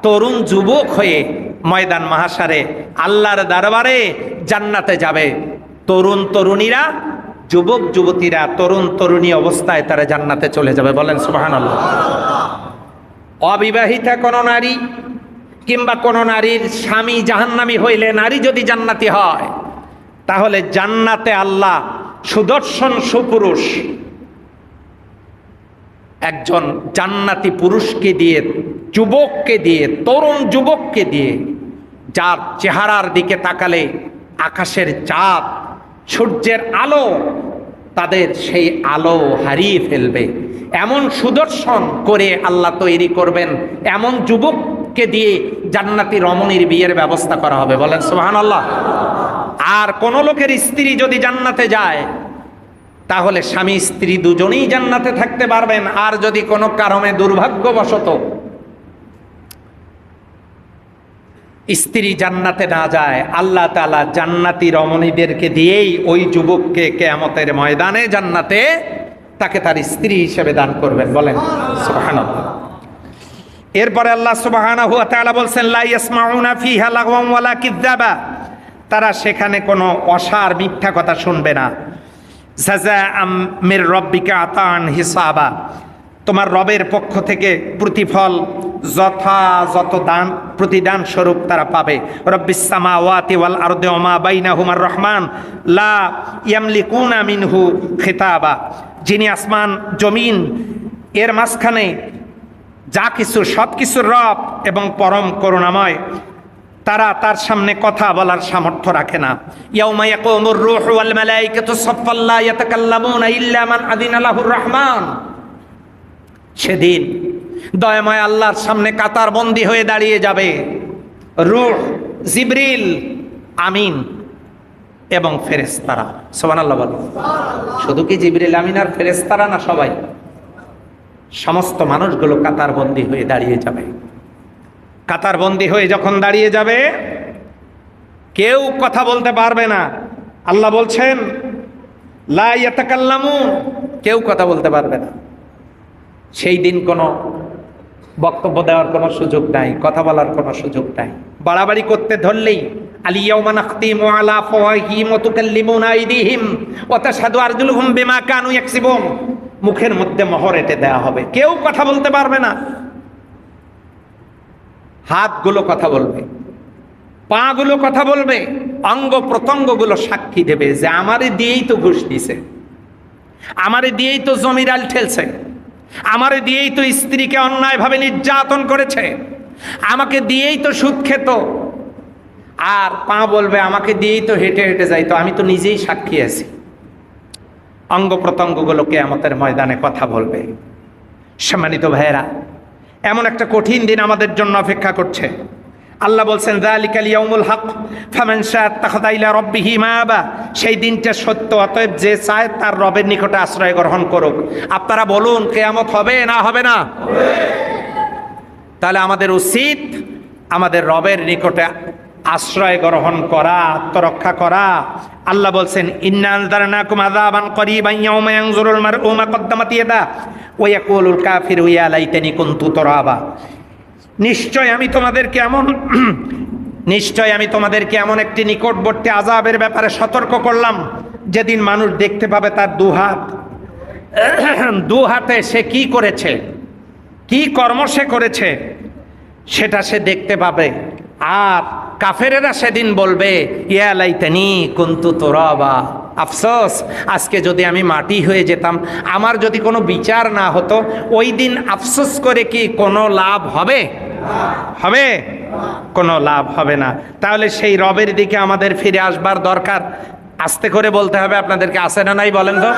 তরুণ যুবক হয়ে ময়দান মাহশারে আল্লাহর দরবারে জান্নাতে যাবে। তরুণ তরুণীরা, যুবক যুবতীরা তরুণ তরুণী অবস্থায় তারা জান্নাতে চলে যাবে। বলেন সুবহানাল্লাহ। অবিবাহিতা কোন নারী কিংবা কোন নারীর স্বামী জাহান্নামী হইলে নারী যদি জান্নাতি হয়, তাহলে জান্নাতে আল্লাহ সুদর্শন সুপুরুষ একজন জান্নাতি পুরুষকে দিয়ে যুবককে দিয়ে, তরুণ যুবককে দিয়ে, যার চেহারার দিকে তাকালে আকাশের চাঁদ, সূর্যের আলো তাদের সেই আলো হারিয়ে ফেলবে, এমন সুদর্শন করে আল্লাহ তৈরি করবেন। এমন যুবককে দিয়ে জান্নাতি রমণীর বিয়ের ব্যবস্থা করা হবে, বলেন সুবহানাল্লাহ। আর কোন লোকের স্ত্রী যদি জান্নাতে যায়, তাহলে স্বামী স্ত্রী দুজনেই জান্নাতে থাকতে পারবেন। আর যদি কোনো কারণে দুর্ভাগ্যবশত স্ত্রী জান্নাতে না যায়, আল্লাহ তাআলা জান্নাতি রমণীদেরকে দিয়েই ওই যুবককে কিয়ামতের ময়দানে জান্নাতে তাকে তার স্ত্রী হিসেবে দান করবেন, বলেন সুবহানাল্লাহ। এরপরে আল্লাহ সুবহানাহু ওয়া তাআলা বলছেন, লা ইয়াসমাউনা ফিহা লাগওয়ান ওয়ালা কিযাবা, তারা সেখানে কোনো অসার মিথ্যা কথা শুনবে না। জাযাআম মির রাব্বিকা আতান হিসাবা, তোমার রবের পক্ষ থেকে প্রতিফল যথাযথ দান প্রতিদান স্বরূপ তারা পাবে। রব্বিস সামাওয়াতি ওয়াল আরদি ওয়া মা বাইনাহুমার রহমান লা ইয়ামলিকুনা মিনহু খিতাবা, যিনি আসমান জমিন এর মাঝখানে যা কিছু সব কিছুর রব এবং পরম করুণাময়, তারা তার সামনে কথা বলার সামর্থ্য রাখে না। ইয়াউমা ইয়াকুমুর রূহু ওয়াল মালাইকাতু সাফফান লা ইয়াতাকাল্লামুনা ইল্লা মান আযিনা লাহুর রহমান, সেদিন দয়াময় আল্লাহর সামনে কাতার বন্দী হয়ে দাঁড়িয়ে যাবে রূহ, জিবরিল, আমিন এবং ফেরেশতারা। সুবহানাল্লাহ বলো। শুধু কি জিবরিল, আমিন আর ফেরেশতারা না, সবাই, সমস্ত মানুষগুলো কাতার বন্দী হয়ে দাঁড়িয়ে যাবে। কাতার বন্দী হয়ে যখন দাঁড়িয়ে যাবে, কেউ কথা বলতে পারবে না। আল্লাহ বলছেন লা ইয়াতাকাল্লামুন, কেউ কথা বলতে পারবে না। সেই দিন কোনো বক্তব্য দেওয়ার কোনো সুযোগ নাই, কথা বলার কোনো সুযোগ নাই। বাড়াবাড়ি করতে ধরলেই আলিয়াউমা নাখতিমু আলা আফওয়াহিহিম ওয়া তুকাল্লিমুনা আইদিহিম ওয়া তাশহাদু আরজুলুহুম বিমা কানু ইয়াকসিবুন, মুখের মধ্যে মোহর এঁটে দেওয়া হবে, কেউ কথা বলতে পারবে না। হাতগুলো কথা বলবে, পাগুলো কথা বলবে, অঙ্গ প্রত্যঙ্গগুলো সাক্ষী দেবে যে আমারে দিয়েই তো ঘুষ দিছে, আমারে দিয়েই তো জমিরাল ঠেলছে, আমারে দিয়েই তো স্ত্রীকে অন্যায়ভাবে নির্যাতন করেছে, আমাকে দিয়েই তো সুদ খেত। আর পা বলবে আমাকে দিয়েই তো হেঁটে হেঁটে যাইতো, আমি তো নিজেই সাক্ষী আছি। অঙ্গ প্রত্যঙ্গগুলো কিয়ামতের ময়দানে কথা বলবে। সম্মানিত ভাইয়েরা, এমন একটা কঠিন দিন আমাদের জন্য অপেক্ষা করছে। আল্লাহ বলছেন যালিকাল ইয়াউমুল হক ফামান শাআ আত্তাখাযা ইলা রাব্বিহি মাআবা, সেই দিনটা সত্য, অতএব যে চায় তার রবের নিকটে আশ্রয় গ্রহণ করুক। আপনারা বলুন, কিয়ামত হবে না হবে না? তাহলে আমাদের উচিত আমাদের রবের নিকটে আশ্রয় গ্রহণ করা, আত্মরক্ষা করা। আল্লাহ বলছেন ইন্না আনযারনাকুম আযাবান করিবান ইয়াউমা ইয়ানজুরুল মারউ মা কদ্দামাত ইয়াদা ওয়া ইয়াকুলুল কাফিরু ইয়া লাইতানি কুনতু তুরাবা, নিশ্চয় আমি তোমাদেরকে এমন একটি নিকটবর্তী আযাবের ব্যাপারে সতর্ক করলাম, যেদিন মানুষ দেখতে পাবে তার দু হাতে সে কি করেছে, কি কর্ম সে করেছে, সেটা সে দেখতে পাবে। আর কাফেরেরা সেদিন বলবে ইয়া লাইতানি কুনতু তুরাবা, আফসোস আজকে যদি আমি মাটি হয়ে যেতাম, আমার যদি কোনো বিচার না হতো। ওই দিন আফসোস করে কি কোনো লাভ হবে? হবে? কোনো লাভ হবে না। তাহলে সেই রবের দিকে আমাদের ফিরে আসবার দরকার। আস্তে করে বলতে হবে আপনাদেরকে, আছে না নাই বলেন তো?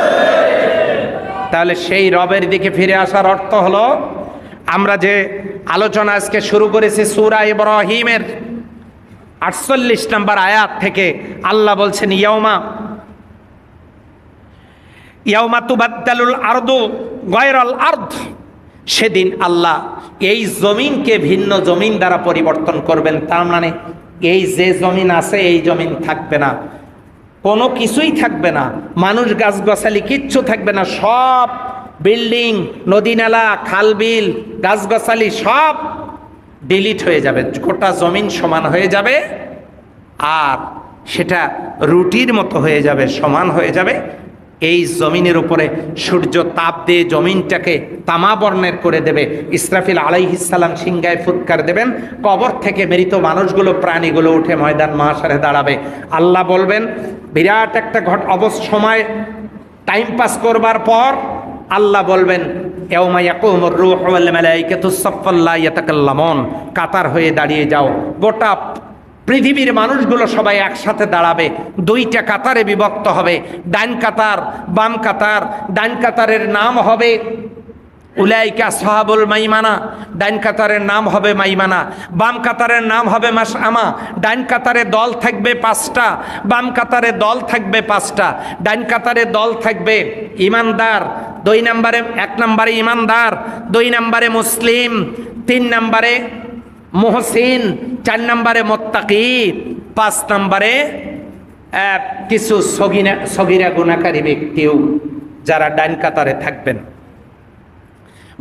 তাহলে সেই রবের দিকে ফিরে আসার অর্থ হলো, আমরা যে আলোচনা আজকে শুরু করেছি সূরা ইব্রাহিমের 48 নম্বর আয়াত থেকে, আল্লাহ বলছেন ইয়াউমা তুবাদ্দালুল আরদু গায়রাল আরদ, সেদিন আল্লাহ এই জমিনকে ভিন্ন জমিন দ্বারা পরিবর্তন করবেন। তার মানে এই যে জমিন আছে এই জমিন থাকবে না, কোনো কিছুই থাকবে না, মানুষ গাছগাছালি কিচ্ছু থাকবে না, সব বিল্ডিং, নদী নালা, খাল বিল, গাছগাছালি সব ডিলিট হয়ে যাবে, গোটা জমিন সমান হয়ে যাবে। আর সেটা রুটির মতো হয়ে যাবে, সমান হয়ে যাবে। এই জমিনের উপরে সূর্য তাপ দিয়ে জমিনটাকে তামা বর্ণের করে দেবে। ইসরাফিল আলাইহিস সালাম সিংহায় ফুৎকার দেবেন, কবর থেকে মৃত মানুষগুলো, প্রাণীগুলো উঠে ময়দান মাহশারে দাঁড়াবে। আল্লাহ বলবেন, বিরাট একটা সময় টাইম পাস করবার পর আল্লাহ বলবেন ইয়াউমা ইয়াকুমুর রূহু ওয়াল মালাইকাতু সাফফান লা ইয়াতাকাল্লামুন, কাতার হয়ে দাঁড়িয়ে যাও। গোটা পৃথিবীর মানুষগুলো সবাই একসাথে দাঁড়াবে, দুইটা কাতারে বিভক্ত হবে, ডান কাতার বাম কাতার। ডান কাতারের নাম হবে উলাইকা আসহাবুল মাইমানা, ডান কাতারের নাম হবে মাইমানা। বাম কাতারের নাম হবে মাশআমা। ডান কাতারে দল থাকবে 5টা, বাম কাতারে দল থাকবে 5টা। ডান কাতারে দল থাকবে ইমানদার, 2 নম্বরে 1 নম্বরে ইমানদার, 2 নম্বরে মুসলিম, 3 নম্বরে মুহসিন, 4 নম্বরে মুত্তাকি, 5 নম্বরে কিছু সগীরা গুনাহকারী ব্যক্তিও যারা ডান কাতারে থাকবেন।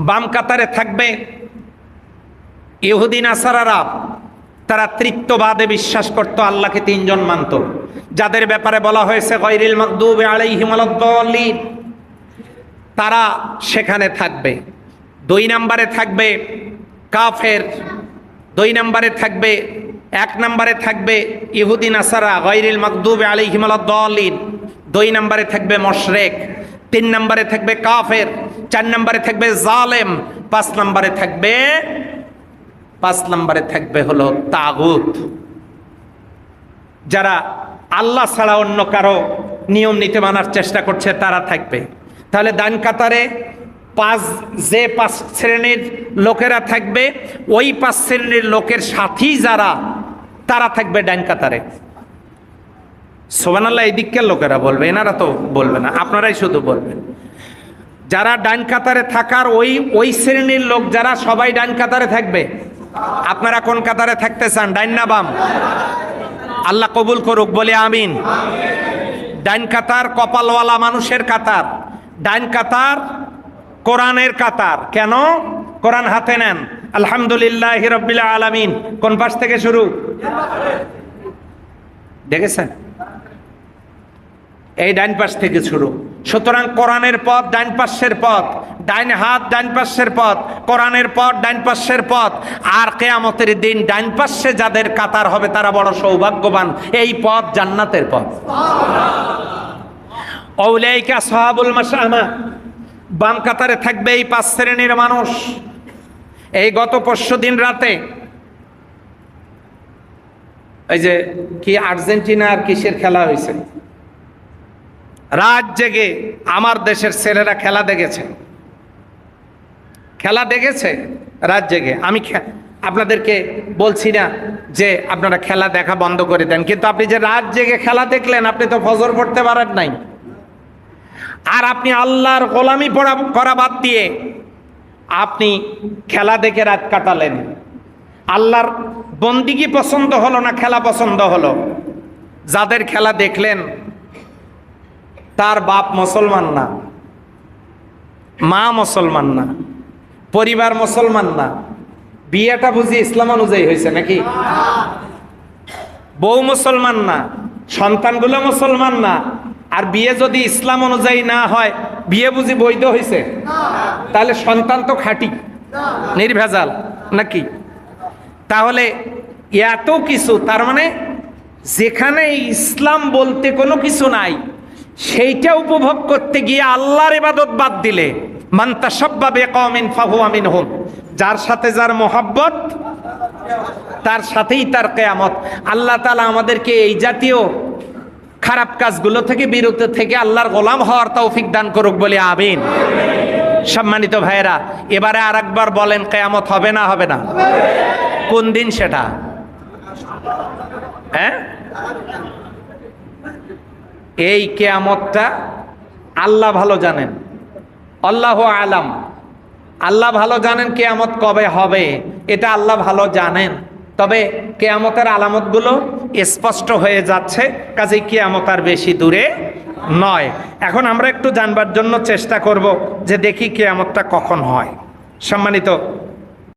বাম কাতারে থাকবে ইহুদি নাসারারা, তারা তৃত্ববাদে বিশ্বাস করত, আল্লাহকে 3 জন মানত, যাদের ব্যাপারে বলা হয়েছে গায়রিল মাগদুবি আলাইহিম ওয়ালাদ-দাল্লিন, তারা সেখানে থাকবে। 2 নম্বরে থাকবে কাফের, 2 নম্বরে থাকবে 1 নম্বরে থাকবে ইহুদি নাসারা গায়রিল মাগদুবি আলাইহিম ওয়ালাদ-দাল্লিন, 2 নম্বরে থাকবে মুশরিক, 3 নম্বরে থাকবে কাফের, 4 নম্বরে থাকবে জালেম, 5 নম্বরে থাকবে হলো তাগুত, যারা আল্লাহ ছাড়া অন্য কারো নিয়ম নীতি মানার চেষ্টা করছে, তারা থাকবে। তাহলে ডান কাতারে 5 শ্রেণীর লোকেরা থাকবে, ওই 5 শ্রেণীর লোকের সাথী যারা, তারা থাকবে ডান কাতারে। সুবহানাল্লাহ, এই দিককার লোকেরা বলবে, এনারা তো বলবে না, আপনারাই শুধু বলবেন। যারা ডান কাতারে থাকার ওই শ্রেণীর লোক যারা, সবাই ডান কাতারে থাকবে। আপনারা কোন কাতারে থাকতে চান, ডান না বাম? আল্লাহ কবুল করুক, বলে আমিন। ডান কাতার কপালওয়ালা মানুষের কাতার, ডান কাতার কোরআনের কাতার। কেন? কোরআন হাতে নেন, আলহামদুলিল্লাহি রাব্বিল আলামিন কোন পাশ থেকে শুরু দেখেছেন? এই ডান পাশ থেকে শুরু। সুতরাং কোরআনের পথ ডান পাশের পথ, ডান হাত ডান পাশের পথ, কোরআনের পথ ডান পাশের পথ। আর কিয়ামতের দিন ডান পাশে যাদের কাতার হবে তারা বড় সৌভাগ্যবান, এই পথ জান্নাতের পথ। উলাইকা আসহাবুল মাশআমা, বাম কাতারে থাকবে এই 5 শ্রেণীর মানুষ। এই গত পরশুদিন রাতে এই যে কি আর্জেন্টিনা আর কিসের খেলা হয়েছে, রাত জেগে আমার দেশের ছেলেরা খেলা দেখেছে রাত জেগে। আমি আপনাদেরকে বলছি না যে আপনারা খেলা দেখা বন্ধ করে দেন, কিন্তু আপনি যে রাত জেগে খেলা দেখলেন, আপনি তো ফজর পড়তে পারেন নাই, আর আপনি আল্লাহর গোলামি করা বাদ দিয়ে আপনি খেলা দেখে রাত কাটালেন। আল্লাহর বন্দিগি পছন্দ হলো না, খেলা পছন্দ হলো। যাদের খেলা দেখলেন তার বাপ মুসলমান না, মা মুসলমান না, পরিবার মুসলমান না, বিয়েটা বুঝি ইসলাম অনুযায়ী হয়েছে নাকি? বউ মুসলমান না, সন্তানগুলো মুসলমান না, আর বিয়ে যদি ইসলাম অনুযায়ী না হয়, বিয়ে বুঝি বৈধ হয়েছে? তাহলে সন্তান তো খাঁটি নির্ভেজাল নাকি? তাহলে এত কিছু, তার মানে যেখানে ইসলাম বলতে কোনো কিছু নাই, সেইটা উপভোগ করতে গিয়ে আল্লাহর ইবাদত বাদ দিলে, মান তাশাব্বা বিকওমিন ফাহুয়া মিনহুম, যার সাথে যার মোহাব্বত তার সাথেই তার কিয়ামত। আল্লাহ তাআলা আমাদেরকে এই জাতীয় খারাপ কাজগুলো থেকে বিরত থেকে আল্লাহর গোলাম হওয়ার তৌফিক দান করুক, বলে আমিন। সম্মানিত ভাইয়েরা, এবারে আরেকবার বলেন, কিয়ামত হবে না হবে না? কোন দিন সেটা? হ্যাঁ, এই কিয়ামতটা আল্লাহ ভালো জানেন, আল্লাহু আলাম। আল্লাহ ভালো জানেন কিয়ামত কবে হবে, এটা আল্লাহ ভালো জানেন। তবে কিয়ামতের আলামতগুলো স্পষ্ট হয়ে যাচ্ছে, কাজেই কিয়ামত আর বেশি দূরে নয়। এখন আমরা একটু জানবার জন্য চেষ্টা করব যে দেখি কিয়ামতটা কখন হয়। সম্মানিত